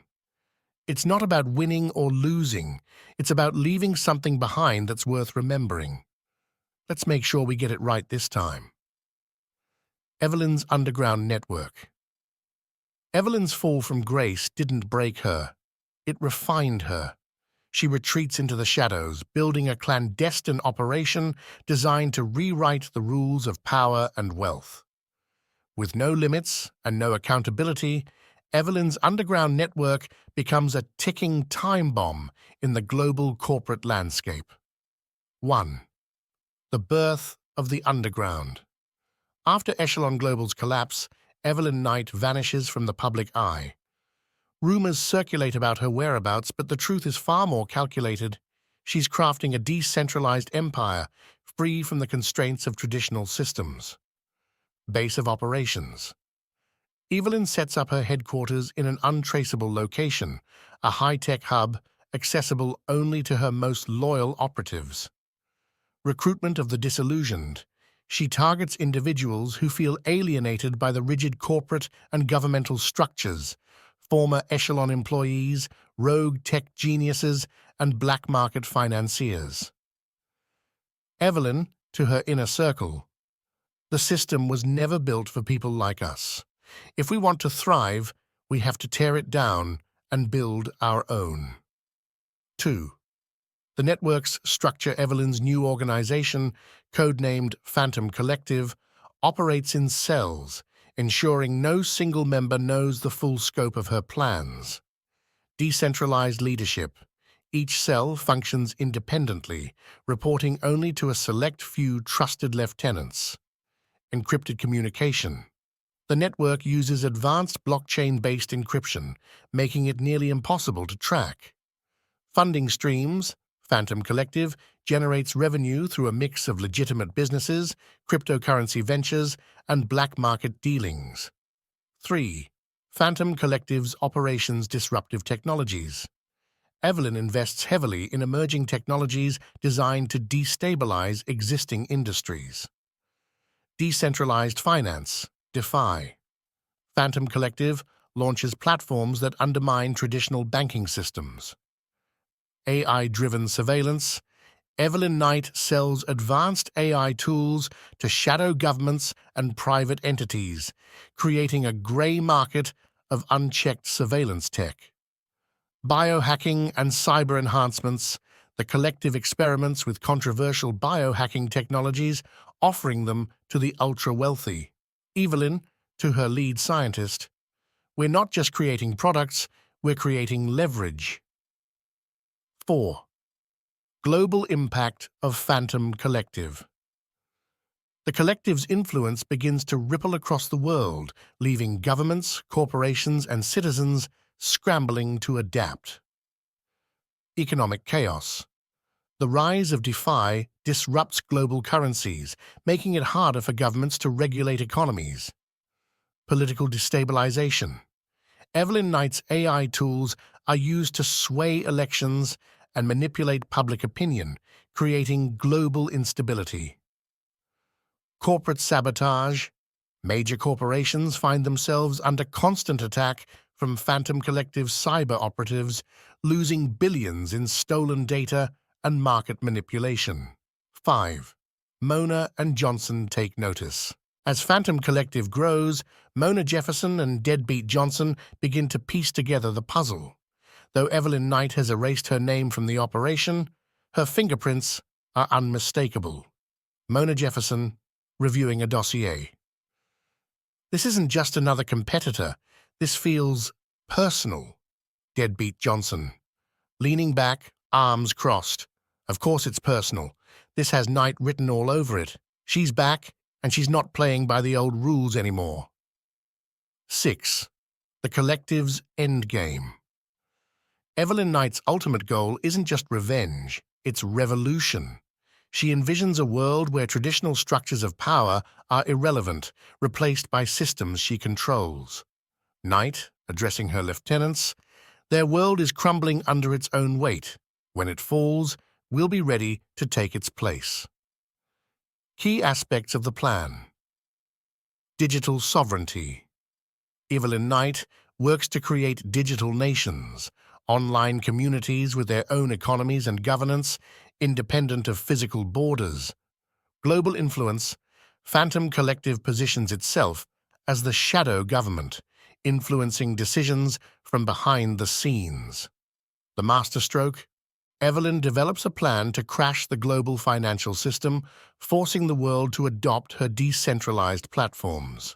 It's not about winning or losing. It's about leaving something behind that's worth remembering. Let's make sure we get it right this time. Evelyn's underground network. Evelyn's fall from grace didn't break her. It refined her. She retreats into the shadows, building a clandestine operation designed to rewrite the rules of power and wealth. With no limits and no accountability, Evelyn's underground network becomes a ticking time bomb in the global corporate landscape. 1. The birth of the underground. After Echelon Global's collapse, Evelyn Knight vanishes from the public eye. Rumors circulate about her whereabouts, but the truth is far more calculated. She's crafting a decentralized empire, free from the constraints of traditional systems. Base of operations. Evelyn sets up her headquarters in an untraceable location, a high-tech hub accessible only to her most loyal operatives. Recruitment of the disillusioned. She targets individuals who feel alienated by the rigid corporate and governmental structures, former Echelon employees, rogue tech geniuses, and black market financiers. Evelyn, to her inner circle. The system was never built for people like us. If we want to thrive, we have to tear it down and build our own. 2. The network's structure. Evelyn's new organization, codenamed Phantom Collective, operates in cells, ensuring no single member knows the full scope of her plans. Decentralized leadership. Each cell functions independently, reporting only to a select few trusted lieutenants. Encrypted communication. The network uses advanced blockchain-based encryption, making it nearly impossible to track. Funding streams. Phantom Collective generates revenue through a mix of legitimate businesses, cryptocurrency ventures, and black market dealings. 3. Phantom Collective's operations. Disruptive technologies. Evelyn invests heavily in emerging technologies designed to destabilize existing industries. Decentralized finance, DeFi. Phantom Collective launches platforms that undermine traditional banking systems. AI-driven surveillance. Evelyn Knight sells advanced AI tools to shadow governments and private entities, creating a gray market of unchecked surveillance tech. Biohacking and cyber enhancements. The collective experiments with controversial biohacking technologies, offering them to the ultra-wealthy. Evelyn, to her lead scientist, "We're not just creating products, we're creating leverage." 4. Global impact of Phantom Collective. The collective's influence begins to ripple across the world, leaving governments, corporations, and citizens scrambling to adapt. Economic chaos. The rise of DeFi disrupts global currencies, making it harder for governments to regulate economies. Political destabilization. Evelyn Knight's AI tools are used to sway elections and manipulate public opinion, creating global instability. Corporate sabotage. Major corporations find themselves under constant attack from Phantom Collective cyber operatives, losing billions in stolen data and market manipulation. 5. Mona and Johnson take notice. As Phantom Collective grows, Mona Jefferson and Deadbeat Johnson begin to piece together the puzzle. Though Evelyn Knight has erased her name from the operation, her fingerprints are unmistakable. Mona Jefferson, reviewing a dossier. "This isn't just another competitor. This feels personal." Deadbeat Johnson, leaning back, arms crossed. "Of course it's personal. This has Knight written all over it. She's back, and she's not playing by the old rules anymore." 6. The collective's endgame. Evelyn Knight's ultimate goal isn't just revenge, it's revolution. She envisions a world where traditional structures of power are irrelevant, replaced by systems she controls. Knight, addressing her lieutenants, "Their world is crumbling under its own weight. When it falls, we'll be ready to take its place." Key aspects of the plan. Digital sovereignty. Evelyn Knight works to create digital nations, online communities with their own economies and governance, independent of physical borders. Global influence. Phantom Collective positions itself as the shadow government, influencing decisions from behind the scenes. The masterstroke. Evelyn develops a plan to crash the global financial system, forcing the world to adopt her decentralized platforms.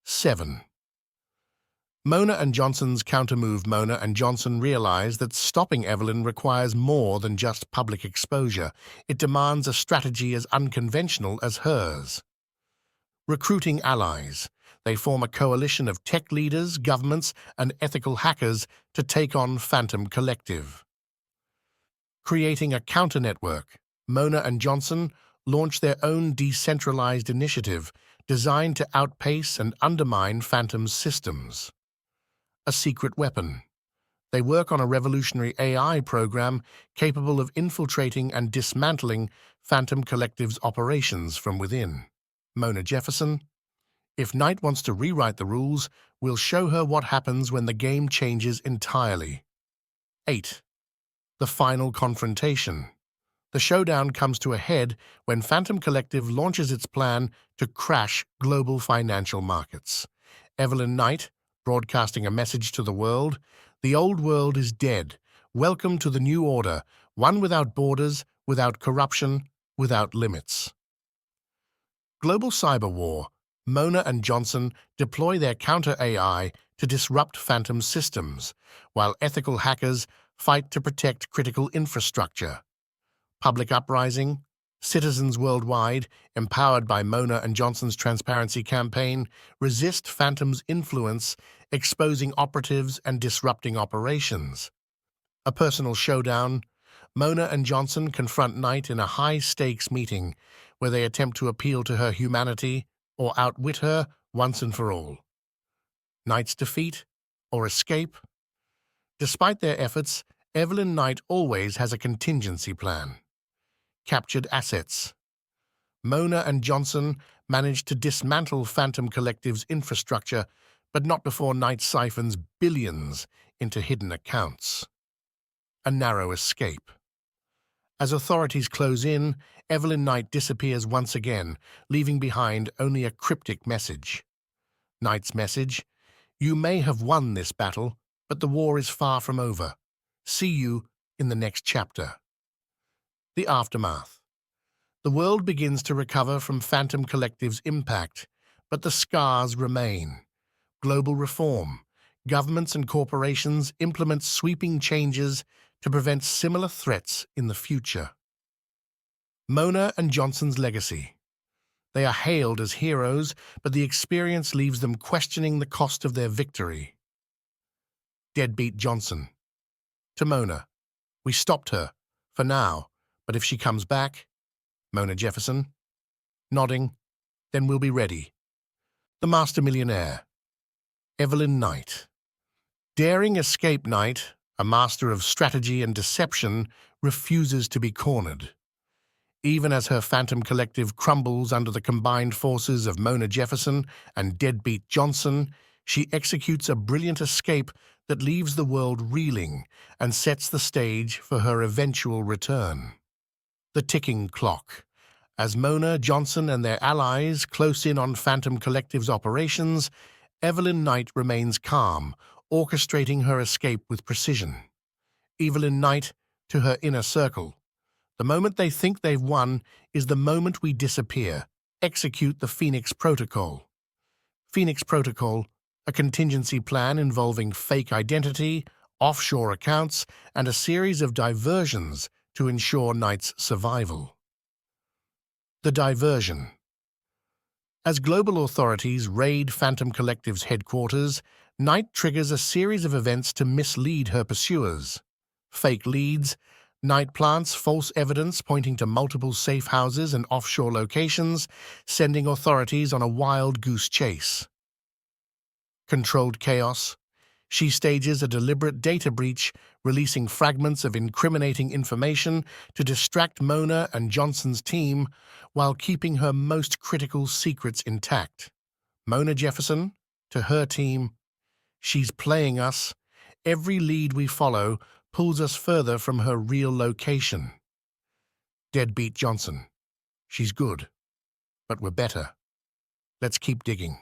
7. Mona and Johnson's countermove. Mona and Johnson realize that stopping Evelyn requires more than just public exposure. It demands a strategy as unconventional as hers. Recruiting allies. They form a coalition of tech leaders, governments, and ethical hackers to take on Phantom Collective. Creating a counter-network. Mona and Johnson launch their own decentralized initiative designed to outpace and undermine Phantom's systems. A secret weapon. They work on a revolutionary AI program capable of infiltrating and dismantling Phantom Collective's operations from within. Mona Jefferson, "If Knight wants to rewrite the rules, we'll show her what happens when the game changes entirely." 8. The final confrontation. The showdown comes to a head when Phantom Collective launches its plan to crash global financial markets. Evelyn Knight, broadcasting a message to the world, "The old world is dead. Welcome to the new order, one without borders, without corruption, without limits." Global cyber war. Mona and Johnson deploy their counter-AI to disrupt Phantom's systems, while ethical hackers fight to protect critical infrastructure. Public uprising. Citizens worldwide, empowered by Mona and Johnson's transparency campaign, resist Phantom's influence, exposing operatives and disrupting operations. A personal showdown. Mona and Johnson confront Knight in a high-stakes meeting where they attempt to appeal to her humanity or outwit her once and for all. Knight's defeat or escape. Despite their efforts, Evelyn Knight always has a contingency plan. Captured assets. Mona and Johnson managed to dismantle Phantom Collective's infrastructure, but not before Knight siphons billions into hidden accounts. A narrow escape. As authorities close in, Evelyn Knight disappears once again, leaving behind only a cryptic message. Knight's message: "You may have won this battle, but the war is far from over. See you in the next chapter." The aftermath. The world begins to recover from Phantom Collective's impact, but the scars remain. Global reform. Governments and corporations implement sweeping changes to prevent similar threats in the future. Mona and Johnson's legacy. They are hailed as heroes, but the experience leaves them questioning the cost of their victory. Deadbeat Johnson. To Mona: "We stopped her, for now, but if she comes back..." Mona Jefferson, nodding: "Then we'll be ready." The Master Millionaire. Evelyn Knight. Daring escape Knight, a master of strategy and deception, refuses to be cornered. Even as her Phantom Collective crumbles under the combined forces of Mona Jefferson and Deadbeat Johnson, she executes a brilliant escape that leaves the world reeling and sets the stage for her eventual return. The ticking clock. As Mona, Johnson, and their allies close in on Phantom Collective's operations, Evelyn Knight remains calm, orchestrating her escape with precision. Evelyn Knight to her inner circle: "The moment they think they've won is the moment we disappear. Execute the Phoenix Protocol." Phoenix Protocol, a contingency plan involving fake identity, offshore accounts, and a series of diversions to ensure Knight's survival. The diversion. As global authorities raid Phantom Collective's headquarters, Knight triggers a series of events to mislead her pursuers. Fake leads. Knight plants false evidence pointing to multiple safe houses and offshore locations, sending authorities on a wild goose chase. Controlled chaos. She stages a deliberate data breach, releasing fragments of incriminating information to distract Mona and Johnson's team while keeping her most critical secrets intact. Mona Jefferson, to her team: "She's playing us. Every lead we follow pulls us further from her real location." Deadbeat Johnson: "She's good, but we're better. Let's keep digging."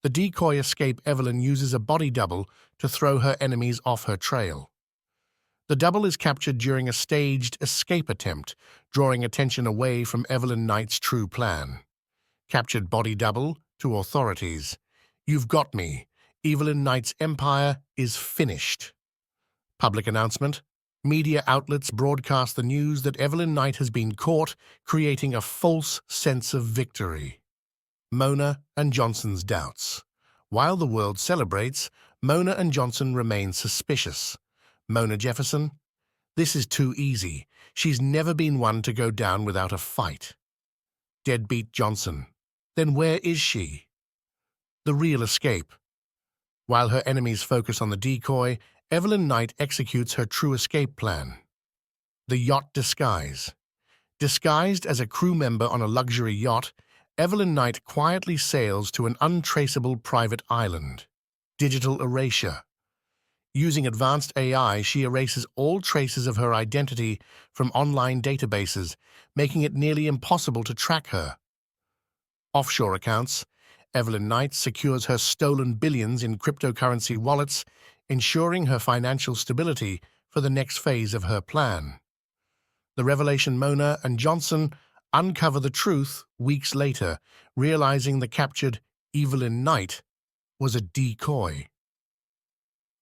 The decoy escape. Evelyn uses a body double to throw her enemies off her trail. The double is captured during a staged escape attempt, drawing attention away from Evelyn Knight's true plan. Captured body double to authorities: "You've got me. Evelyn Knight's empire is finished." Public announcement. Media outlets broadcast the news that Evelyn Knight has been caught, creating a false sense of victory. Mona and Johnson's doubts. While the world celebrates, Mona and Johnson remain suspicious. Mona Jefferson: "This is too easy. She's never been one to go down without a fight." Deadbeat Johnson: "Then where is she?" The real escape. While her enemies focus on the decoy, Evelyn Knight executes her true escape plan. The yacht disguise. Disguised as a crew member on a luxury yacht, Evelyn Knight quietly sails to an untraceable private island. Digital erasure. Using advanced AI, she erases all traces of her identity from online databases, making it nearly impossible to track her. Offshore accounts. Evelyn Knight secures her stolen billions in cryptocurrency wallets, ensuring her financial stability for the next phase of her plan. The revelation. Mona and Johnson uncover the truth weeks later, realizing the captured Evelyn Knight was a decoy.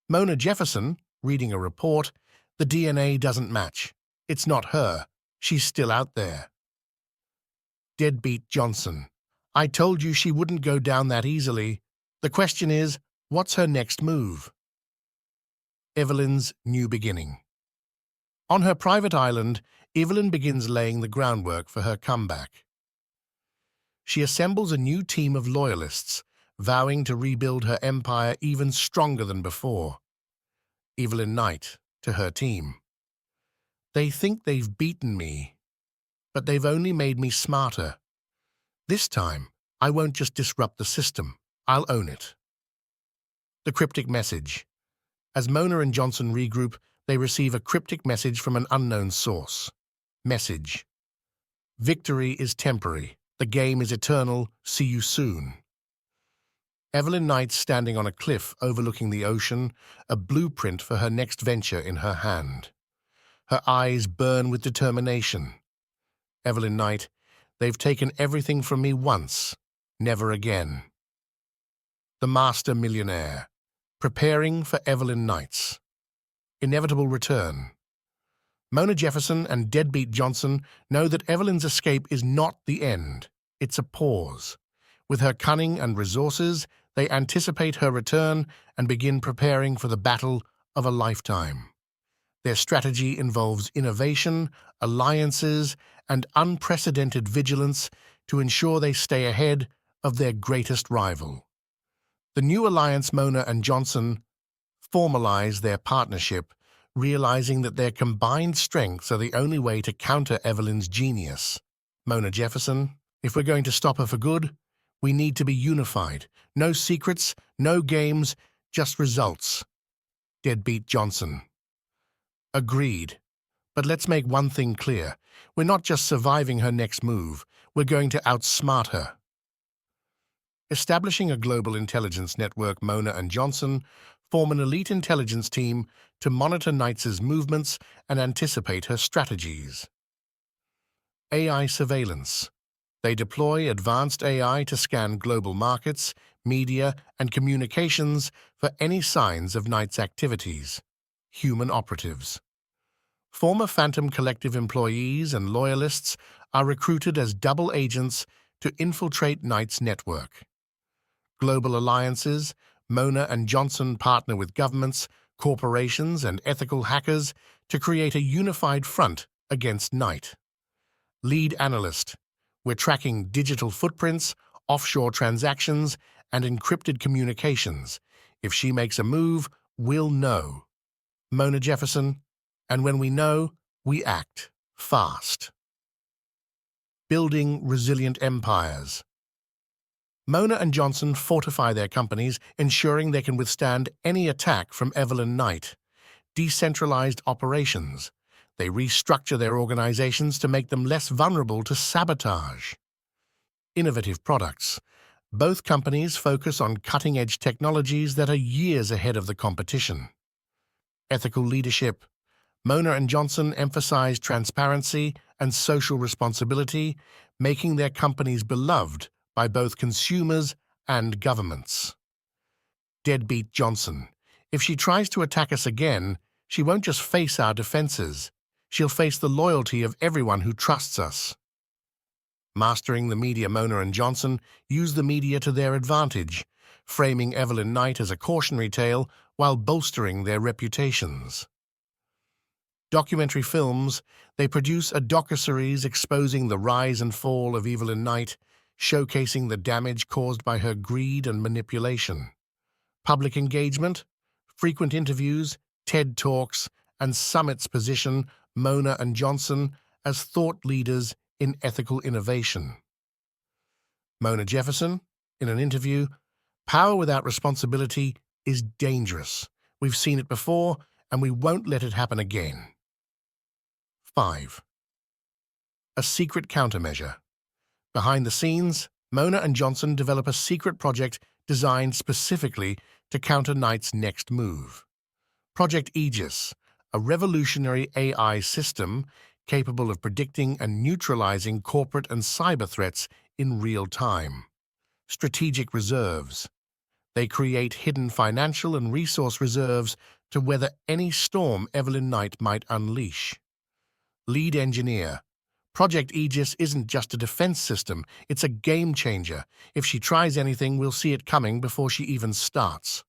Mona Jefferson, reading a report: "The DNA doesn't match. It's not her. She's still out there." Deadbeat Johnson: "I told you she wouldn't go down that easily. The question is, what's her next move?" Evelyn's new beginning. On her private island, Evelyn begins laying the groundwork for her comeback. She assembles a new team of loyalists, vowing to rebuild her empire even stronger than before. Evelyn Knight, to her team. They think they've beaten me, but they've only made me smarter. This time, I won't just disrupt the system, I'll own it. The cryptic message. As Mona and Johnson regroup, they receive a cryptic message from an unknown source. Message. Victory is temporary. The game is eternal. See you soon. Evelyn Knight standing on a cliff overlooking the ocean, a blueprint for her next venture in her hand. Her eyes burn with determination. Evelyn Knight, they've taken everything from me once, never again. The Master Millionaire, preparing for Evelyn Knight's inevitable return. Mona Jefferson and Deadbeat Johnson know that Evelyn's escape is not the end, it's a pause. With her cunning and resources, they anticipate her return and begin preparing for the battle of a lifetime. Their strategy involves innovation, alliances, and unprecedented vigilance to ensure they stay ahead of their greatest rival. The new alliance, Mona and Johnson, formalize their partnership, realizing that their combined strengths are the only way to counter Evelyn's genius. Mona Jefferson, if we're going to stop her for good, we need to be unified. No secrets, no games, just results. Deadbeat Johnson. Agreed. But let's make one thing clear. We're not just surviving her next move. We're going to outsmart her. Establishing a global intelligence network, Mona and Johnson form an elite intelligence team to monitor Knight's movements and anticipate her strategies. AI surveillance. They deploy advanced AI to scan global markets, media, and communications for any signs of Knight's activities. Human operatives. Former Phantom Collective employees and loyalists are recruited as double agents to infiltrate Knight's network. Global alliances, Mona and Johnson partner with governments, corporations, and ethical hackers to create a unified front against Knight. Lead analyst. We're tracking digital footprints, offshore transactions, and encrypted communications. If she makes a move, we'll know. Mona Jefferson, and when we know, we act fast. Building resilient empires. Mona and Johnson fortify their companies, ensuring they can withstand any attack from Evelyn Knight. Decentralized operations. They restructure their organizations to make them less vulnerable to sabotage. Innovative products. Both companies focus on cutting-edge technologies that are years ahead of the competition. Ethical leadership. Mona and Johnson emphasize transparency and social responsibility, making their companies beloved by both consumers and governments. Deadbeat Johnson. If she tries to attack us again, she won't just face our defenses. She'll face the loyalty of everyone who trusts us. Mastering the media, Mona and Johnson use the media to their advantage, framing Evelyn Knight as a cautionary tale while bolstering their reputations. Documentary films. They produce a docuseries exposing the rise and fall of Evelyn Knight, showcasing the damage caused by her greed and manipulation. Public engagement. Frequent interviews, TED Talks, and summits position Mona and Johnson as thought leaders in ethical innovation. Mona Jefferson, in an interview, "Power without responsibility is dangerous. We've seen it before, and we won't let it happen again." 5. A secret countermeasure. Behind the scenes, Mona and Johnson develop a secret project designed specifically to counter Knight's next move. Project Aegis, a revolutionary AI system capable of predicting and neutralizing corporate and cyber threats in real time. Strategic reserves. They create hidden financial and resource reserves to weather any storm Evelyn Knight might unleash. Lead engineer. Project Aegis isn't just a defense system, it's a game changer. If she tries anything, we'll see it coming before she even starts.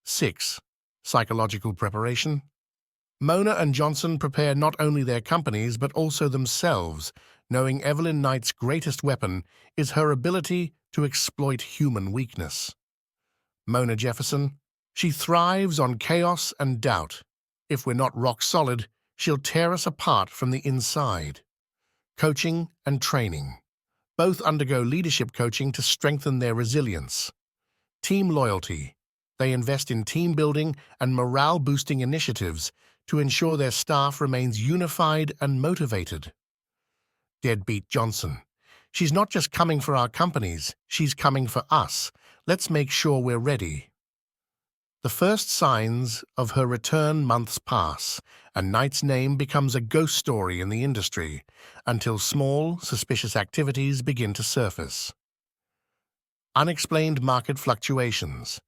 6. Psychological preparation. Mona and Johnson prepare not only their companies but also themselves, knowing Evelyn Knight's greatest weapon is her ability to exploit human weakness. Mona Jefferson, she thrives on chaos and doubt. If we're not rock solid, she'll tear us apart from the inside. Coaching and training. Both undergo leadership coaching to strengthen their resilience. Team loyalty. They invest in team building and morale-boosting initiatives to ensure their staff remains unified and motivated. Deadbeat Johnson. She's not just coming for our companies, she's coming for us. Let's make sure we're ready. The first signs of her return months pass, and Knight's name becomes a ghost story in the industry, until small, suspicious activities begin to surface. Unexplained market fluctuations.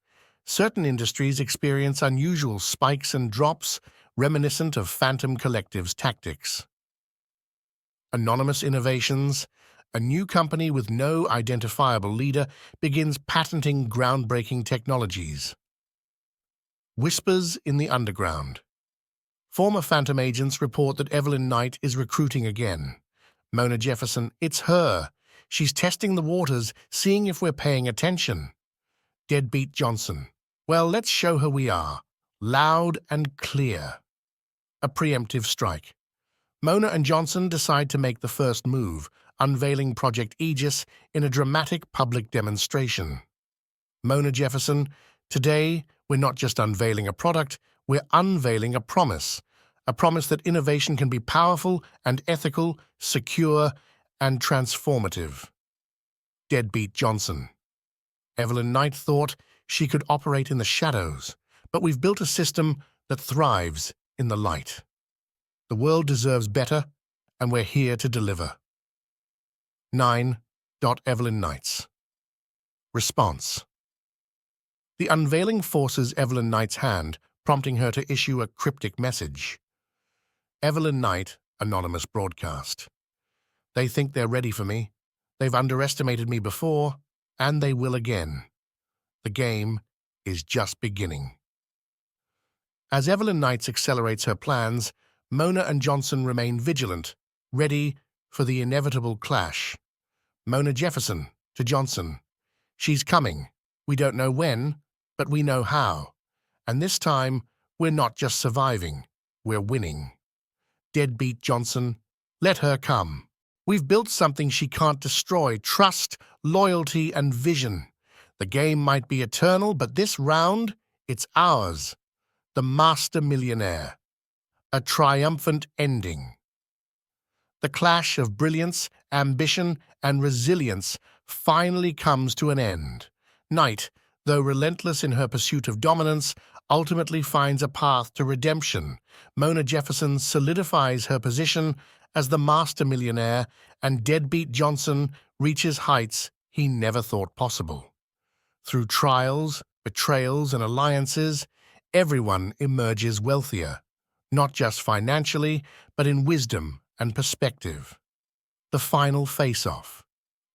Certain industries experience unusual spikes and drops, reminiscent of Phantom Collective's tactics. Anonymous innovations. A new company with no identifiable leader begins patenting groundbreaking technologies. Whispers in the underground. Former Phantom agents report that Evelyn Knight is recruiting again. Mona Jefferson, it's her. She's testing the waters, seeing if we're paying attention. Deadbeat Johnson. Well, let's show her we are. Loud and clear. A preemptive strike. Mona and Johnson decide to make the first move, unveiling Project Aegis in a dramatic public demonstration. Mona Jefferson, today we're not just unveiling a product, we're unveiling a promise that innovation can be powerful and ethical, secure and transformative. Deadbeat Johnson. Evelyn Knight thought she could operate in the shadows, but we've built a system that thrives in the light. The world deserves better, and we're here to deliver. 9. Evelyn Knight's response. The unveiling forces Evelyn Knight's hand, prompting her to issue a cryptic message. Evelyn Knight, anonymous broadcast. They think they're ready for me. They've underestimated me before, and they will again. The game is just beginning. As Evelyn Knight accelerates her plans, Mona and Johnson remain vigilant, ready for the inevitable clash. Mona Jefferson to Johnson. She's coming. We don't know when, but we know how. And this time, we're not just surviving, we're winning. Deadbeat Johnson. Let her come. We've built something she can't destroy: trust, loyalty, and vision. The game might be eternal, but this round, it's ours. The Master Millionaire. A triumphant ending. The clash of brilliance, ambition, and resilience finally comes to an end. Knight, though relentless in her pursuit of dominance, ultimately finds a path to redemption. Mona Jefferson solidifies her position as the Master Millionaire, and Deadbeat Johnson reaches heights he never thought possible. Through trials, betrayals, and alliances, everyone emerges wealthier, not just financially, but in wisdom and perspective. The final face-off.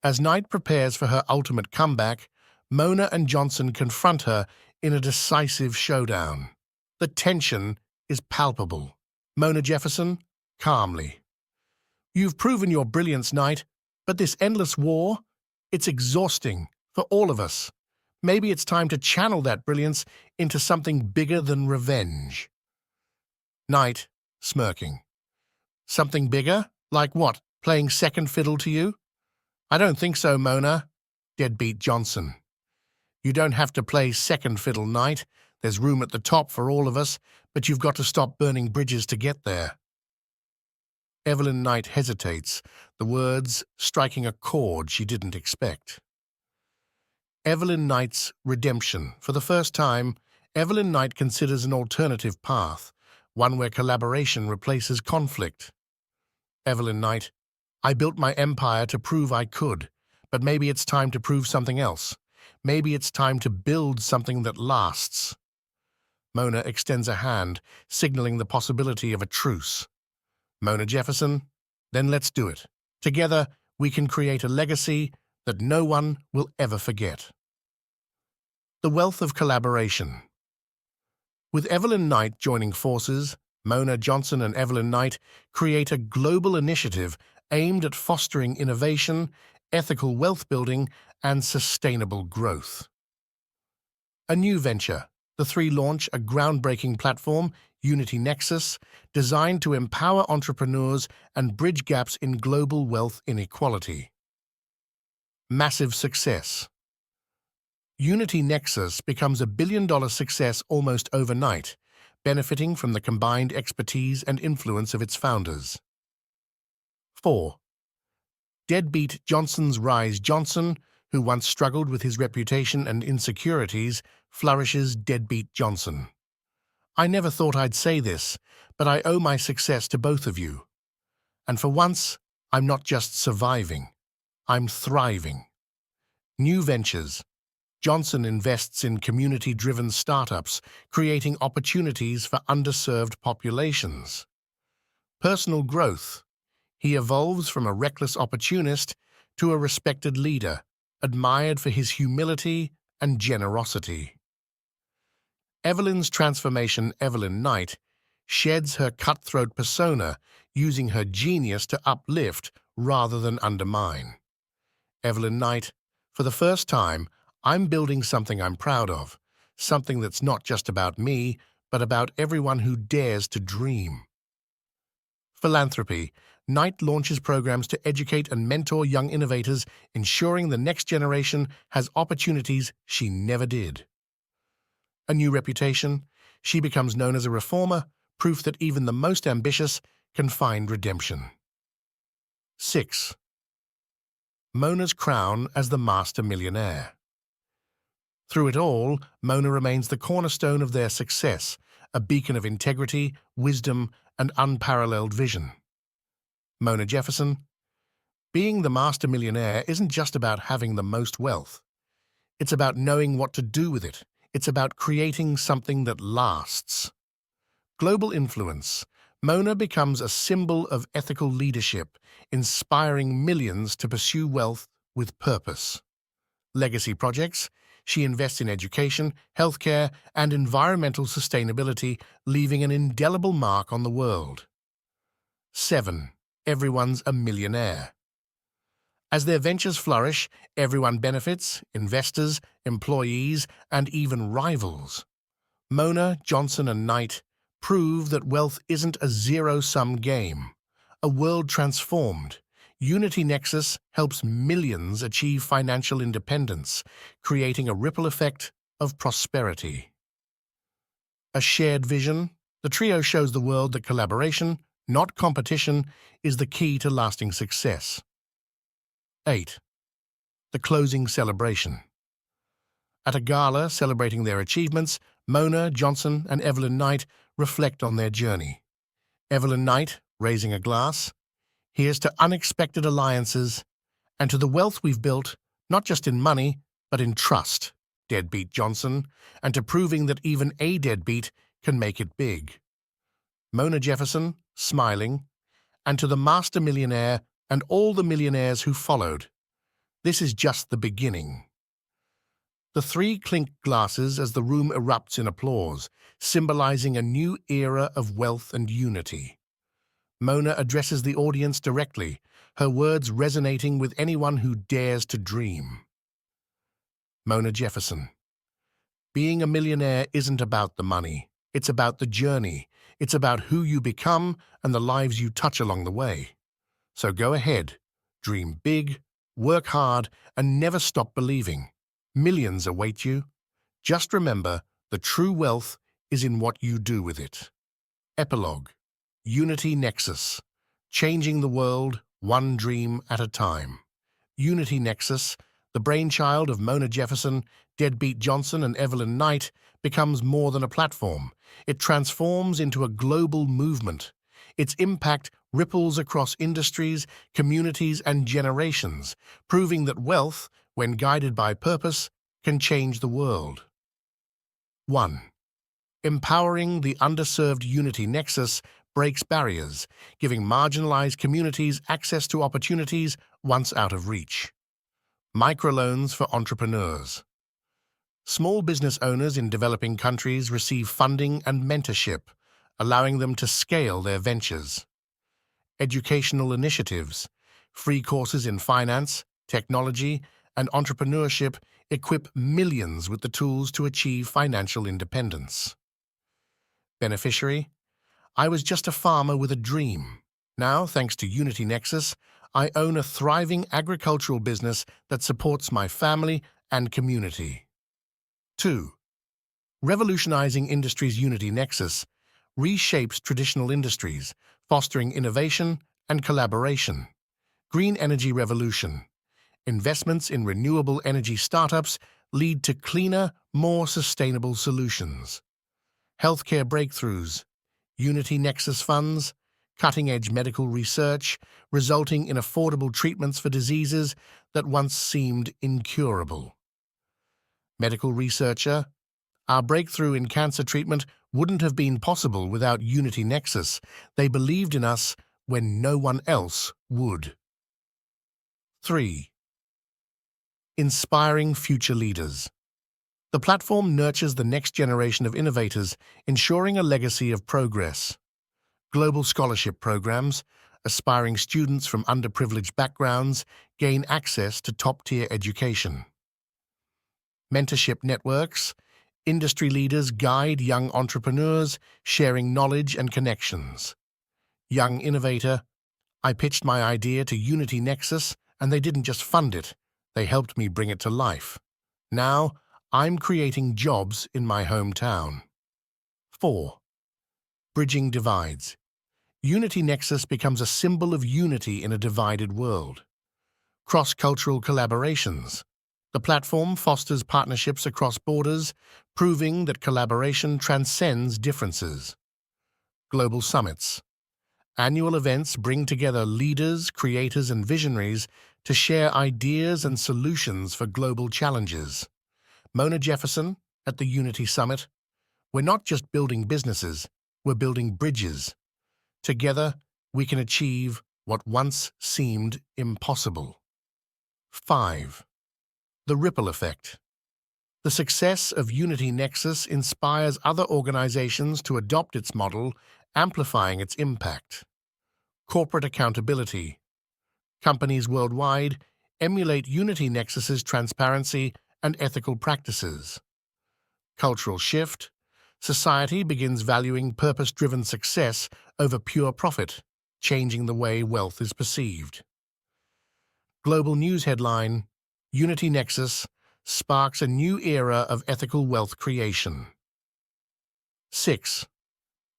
As Knight prepares for her ultimate comeback, Mona and Johnson confront her in a decisive showdown. The tension is palpable. Mona Jefferson, calmly. You've proven your brilliance, Knight, but this endless war, it's exhausting for all of us. Maybe it's time to channel that brilliance into something bigger than revenge. Knight, smirking. Something bigger? Like what? Playing second fiddle to you? I don't think so, Mona. Deadbeat Johnson. You don't have to play second fiddle, Knight. There's room at the top for all of us, but you've got to stop burning bridges to get there. Evelyn Knight hesitates, the words striking a chord she didn't expect. Evelyn Knight's redemption. For the first time, Evelyn Knight considers an alternative path, one where collaboration replaces conflict. Evelyn Knight, I built my empire to prove I could, but maybe it's time to prove something else. Maybe it's time to build something that lasts. Mona extends a hand, signaling the possibility of a truce. Mona Jefferson, then let's do it. Together, we can create a legacy that no one will ever forget. The wealth of collaboration. With Evelyn Knight joining forces, Mona Johnson and Evelyn Knight create a global initiative aimed at fostering innovation, ethical wealth building, and sustainable growth. A new venture. The three launch a groundbreaking platform Unity Nexus, designed to empower entrepreneurs and bridge gaps in global wealth inequality. Massive success. Unity Nexus becomes a billion-dollar success almost overnight, benefiting from the combined expertise and influence of its founders. 4. Deadbeat Johnson's rise. Johnson, who once struggled with his reputation and insecurities, flourishes. Deadbeat Johnson. I never thought I'd say this, but I owe my success to both of you. And for once, I'm not just surviving, I'm thriving. New ventures. Johnson invests in community-driven startups, creating opportunities for underserved populations. Personal growth. He evolves from a reckless opportunist to a respected leader, admired for his humility and generosity. Evelyn's transformation. Evelyn Knight sheds her cutthroat persona, using her genius to uplift rather than undermine. Evelyn Knight, for the first time, I'm building something I'm proud of, something that's not just about me, but about everyone who dares to dream. Philanthropy. Knight launches programs to educate and mentor young innovators, ensuring the next generation has opportunities she never did. A new reputation. She becomes known as a reformer, proof that even the most ambitious can find redemption. 6. Mona's crown as the Master Millionaire. Through it all, Mona remains the cornerstone of their success, a beacon of integrity, wisdom, and unparalleled vision. Mona Jefferson. Being the Master Millionaire isn't just about having the most wealth. It's about knowing what to do with it. It's about creating something that lasts. Global influence. Mona becomes a symbol of ethical leadership, inspiring millions to pursue wealth with purpose. Legacy projects. She invests in education, healthcare, and environmental sustainability, leaving an indelible mark on the world. 7. Everyone's a millionaire. As their ventures flourish, everyone benefits: investors, employees, and even rivals. Mona, Johnson, and Knight prove that wealth isn't a zero-sum game. A world transformed. Unity Nexus helps millions achieve financial independence, creating a ripple effect of prosperity. A shared vision. The trio shows the world that collaboration, not competition, is the key to lasting success. 8. The closing celebration. At a gala celebrating their achievements, Mona, Johnson, and Evelyn Knight reflect on their journey. Evelyn Knight, raising a glass, here's to unexpected alliances and to the wealth we've built, not just in money, but in trust. Deadbeat Johnson, and to proving that even a deadbeat can make it big. Mona Jefferson, smiling, and to the Master Millionaire and all the millionaires who followed. This is just the beginning. The three clink glasses as the room erupts in applause, symbolizing a new era of wealth and unity. Mona addresses the audience directly, her words resonating with anyone who dares to dream. Mona Jefferson. Being a millionaire isn't about the money. It's about the journey. It's about who you become and the lives you touch along the way. So go ahead, dream big, work hard, and never stop believing. Millions await you. Just remember, the true wealth is in what you do with it. Epilogue. Unity Nexus. Changing the world, one dream at a time. Unity Nexus, the brainchild of Mona Jefferson, Deadbeat Johnson, and Evelyn Knight, becomes more than a platform. It transforms into a global movement. Its impact ripples across industries, communities, and generations, proving that wealth, when guided by purpose, can change the world. 1. Empowering the underserved. Unity Nexus breaks barriers, giving marginalized communities access to opportunities once out of reach. Microloans for entrepreneurs. Small business owners in developing countries receive funding and mentorship, allowing them to scale their ventures. Educational initiatives. Free courses in finance, technology, and entrepreneurship equip millions with the tools to achieve financial independence. Beneficiary: I was just a farmer with a dream. Now, thanks to Unity Nexus, I own a thriving agricultural business that supports my family and community. 2. Revolutionizing industries. Unity Nexus reshapes traditional industries, fostering innovation and collaboration. Green energy revolution: investments in renewable energy startups lead to cleaner, more sustainable solutions. Healthcare breakthroughs: Unity Nexus funds cutting-edge medical research, resulting in affordable treatments for diseases that once seemed incurable. Medical researcher: our breakthrough in cancer treatment wouldn't have been possible without Unity Nexus. They believed in us when no one else would. 3. Inspiring future leaders. The platform nurtures the next generation of innovators, ensuring a legacy of progress. Global scholarship programs: aspiring students from underprivileged backgrounds gain access to top-tier education. Mentorship networks: industry leaders guide young entrepreneurs, sharing knowledge and connections. Young innovator: I pitched my idea to Unity Nexus, and they didn't just fund it, they helped me bring it to life. Now, I'm creating jobs in my hometown. 4. Bridging divides. Unity Nexus becomes a symbol of unity in a divided world. Cross-cultural collaborations: the platform fosters partnerships across borders, proving that collaboration transcends differences. Global summits: annual events bring together leaders, creators, and visionaries to share ideas and solutions for global challenges. Mona Jefferson at the Unity Summit: we're not just building businesses, we're building bridges. Together, we can achieve what once seemed impossible. 5. The ripple effect. The success of Unity Nexus inspires other organizations to adopt its model, amplifying its impact. Corporate accountability: companies worldwide emulate Unity Nexus's transparency and ethical practices. Cultural shift: society begins valuing purpose-driven success over pure profit, changing the way wealth is perceived. Global news headline: Unity Nexus sparks a new era of ethical wealth creation. 6.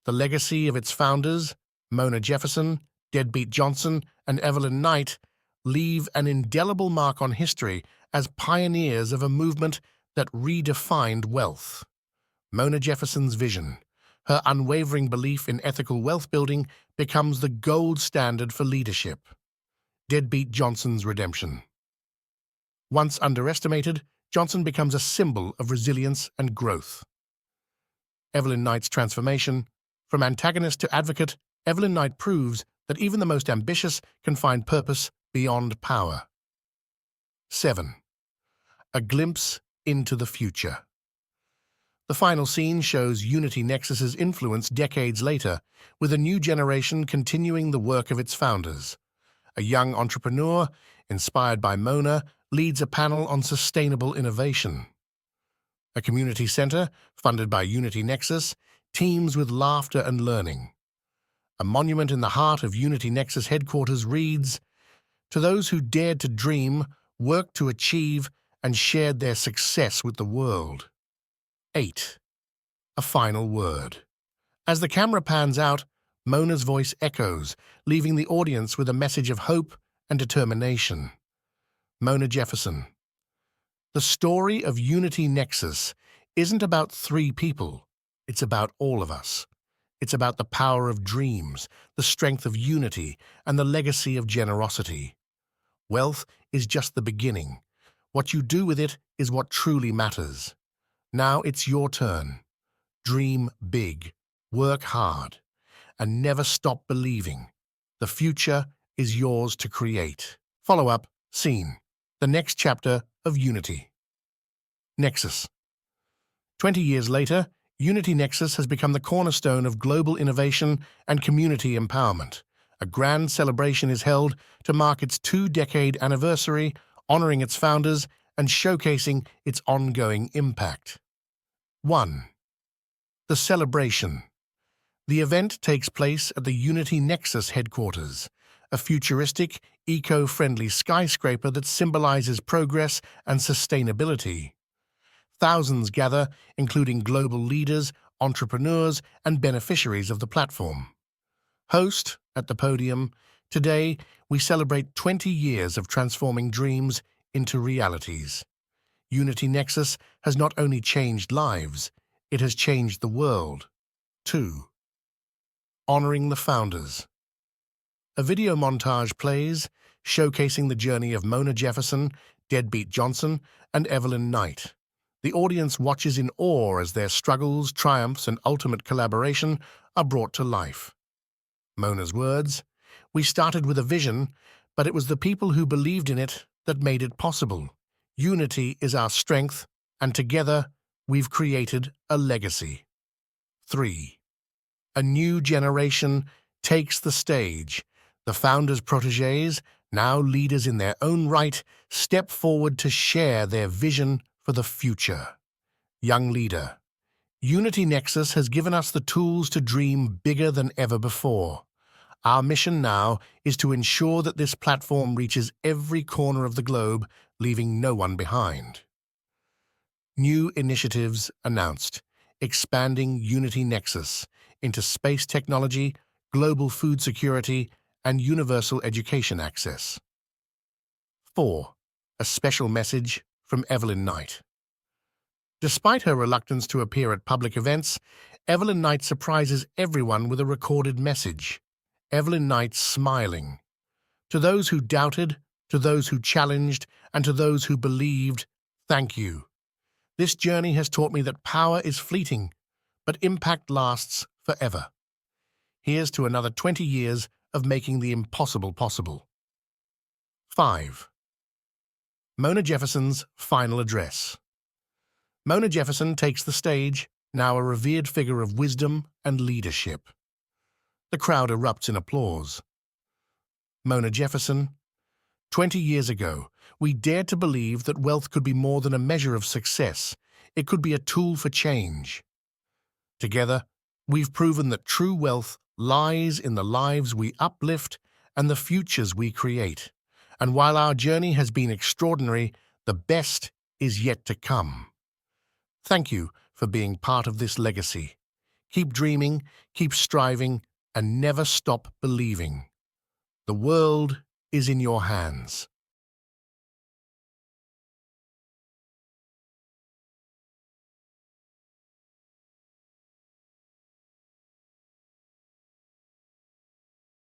The legacy of its founders, Mona Jefferson, Deadbeat Johnson, and Evelyn Knight, leave an indelible mark on history as pioneers of a movement that redefined wealth. Mona Jefferson's vision: her unwavering belief in ethical wealth building becomes the gold standard for leadership. Deadbeat Johnson's redemption: once underestimated, Johnson becomes a symbol of resilience and growth. Evelyn Knight's transformation: from antagonist to advocate, Evelyn Knight proves that even the most ambitious can find purpose beyond power. 7. A glimpse into the future. The final scene shows Unity Nexus's influence decades later, with a new generation continuing the work of its founders. A young entrepreneur, inspired by Mona, leads a panel on sustainable innovation. A community center, funded by Unity Nexus, teems with laughter and learning. A monument in the heart of Unity Nexus headquarters reads, "To those who dared to dream, worked to achieve, and shared their success with the world." 8. A final word. As the camera pans out, Mona's voice echoes, leaving the audience with a message of hope and determination. Mona Jefferson: the story of Unity Nexus isn't about 3 people, it's about all of us. It's about the power of dreams, the strength of unity, and the legacy of generosity. Wealth is just the beginning. What you do with it is what truly matters. Now it's your turn. Dream big, work hard, and never stop believing. The future is yours to create. Follow-up scene: the next chapter of Unity Nexus. 20 years later, Unity Nexus has become the cornerstone of global innovation and community empowerment. A grand celebration is held to mark its 2-decade anniversary, honoring its founders and showcasing its ongoing impact. 1. The celebration. The event takes place at the Unity Nexus headquarters, a futuristic, eco-friendly skyscraper that symbolizes progress and sustainability. Thousands gather, including global leaders, entrepreneurs, and beneficiaries of the platform. Host at the podium, today we celebrate 20 years of transforming dreams into realities. Unity Nexus has not only changed lives, it has changed the world, too. Honoring the founders. A video montage plays, showcasing the journey of Mona Jefferson, Deadbeat Johnson, and Evelyn Knight. The audience watches in awe as their struggles, triumphs, and ultimate collaboration are brought to life. Mona's words, "We started with a vision, but it was the people who believed in it that made it possible. Unity is our strength, and together we've created a legacy." 3. A new generation takes the stage. The founders' protégés, now leaders in their own right, step forward to share their vision for the future. Young leader. Unity Nexus has given us the tools to dream bigger than ever before. Our mission now is to ensure that this platform reaches every corner of the globe, leaving no one behind. New initiatives announced, expanding Unity Nexus into space technology, global food security, and universal education access. 4. A special message from Evelyn Knight. Despite her reluctance to appear at public events, Evelyn Knight surprises everyone with a recorded message. Evelyn Knight smiling. To those who doubted, to those who challenged, and to those who believed, thank you. This journey has taught me that power is fleeting, but impact lasts forever. Here's to another 20 years of making the impossible possible. 5. Mona Jefferson's final address. Mona Jefferson takes the stage, now a revered figure of wisdom and leadership. The crowd erupts in applause. Mona Jefferson, 20 years ago, we dared to believe that wealth could be more than a measure of success. It could be a tool for change. Together, we've proven that true wealth lies in the lives we uplift and the futures we create. And while our journey has been extraordinary, the best is yet to come. Thank you for being part of this legacy. Keep dreaming, keep striving, and never stop believing. The world is in your hands.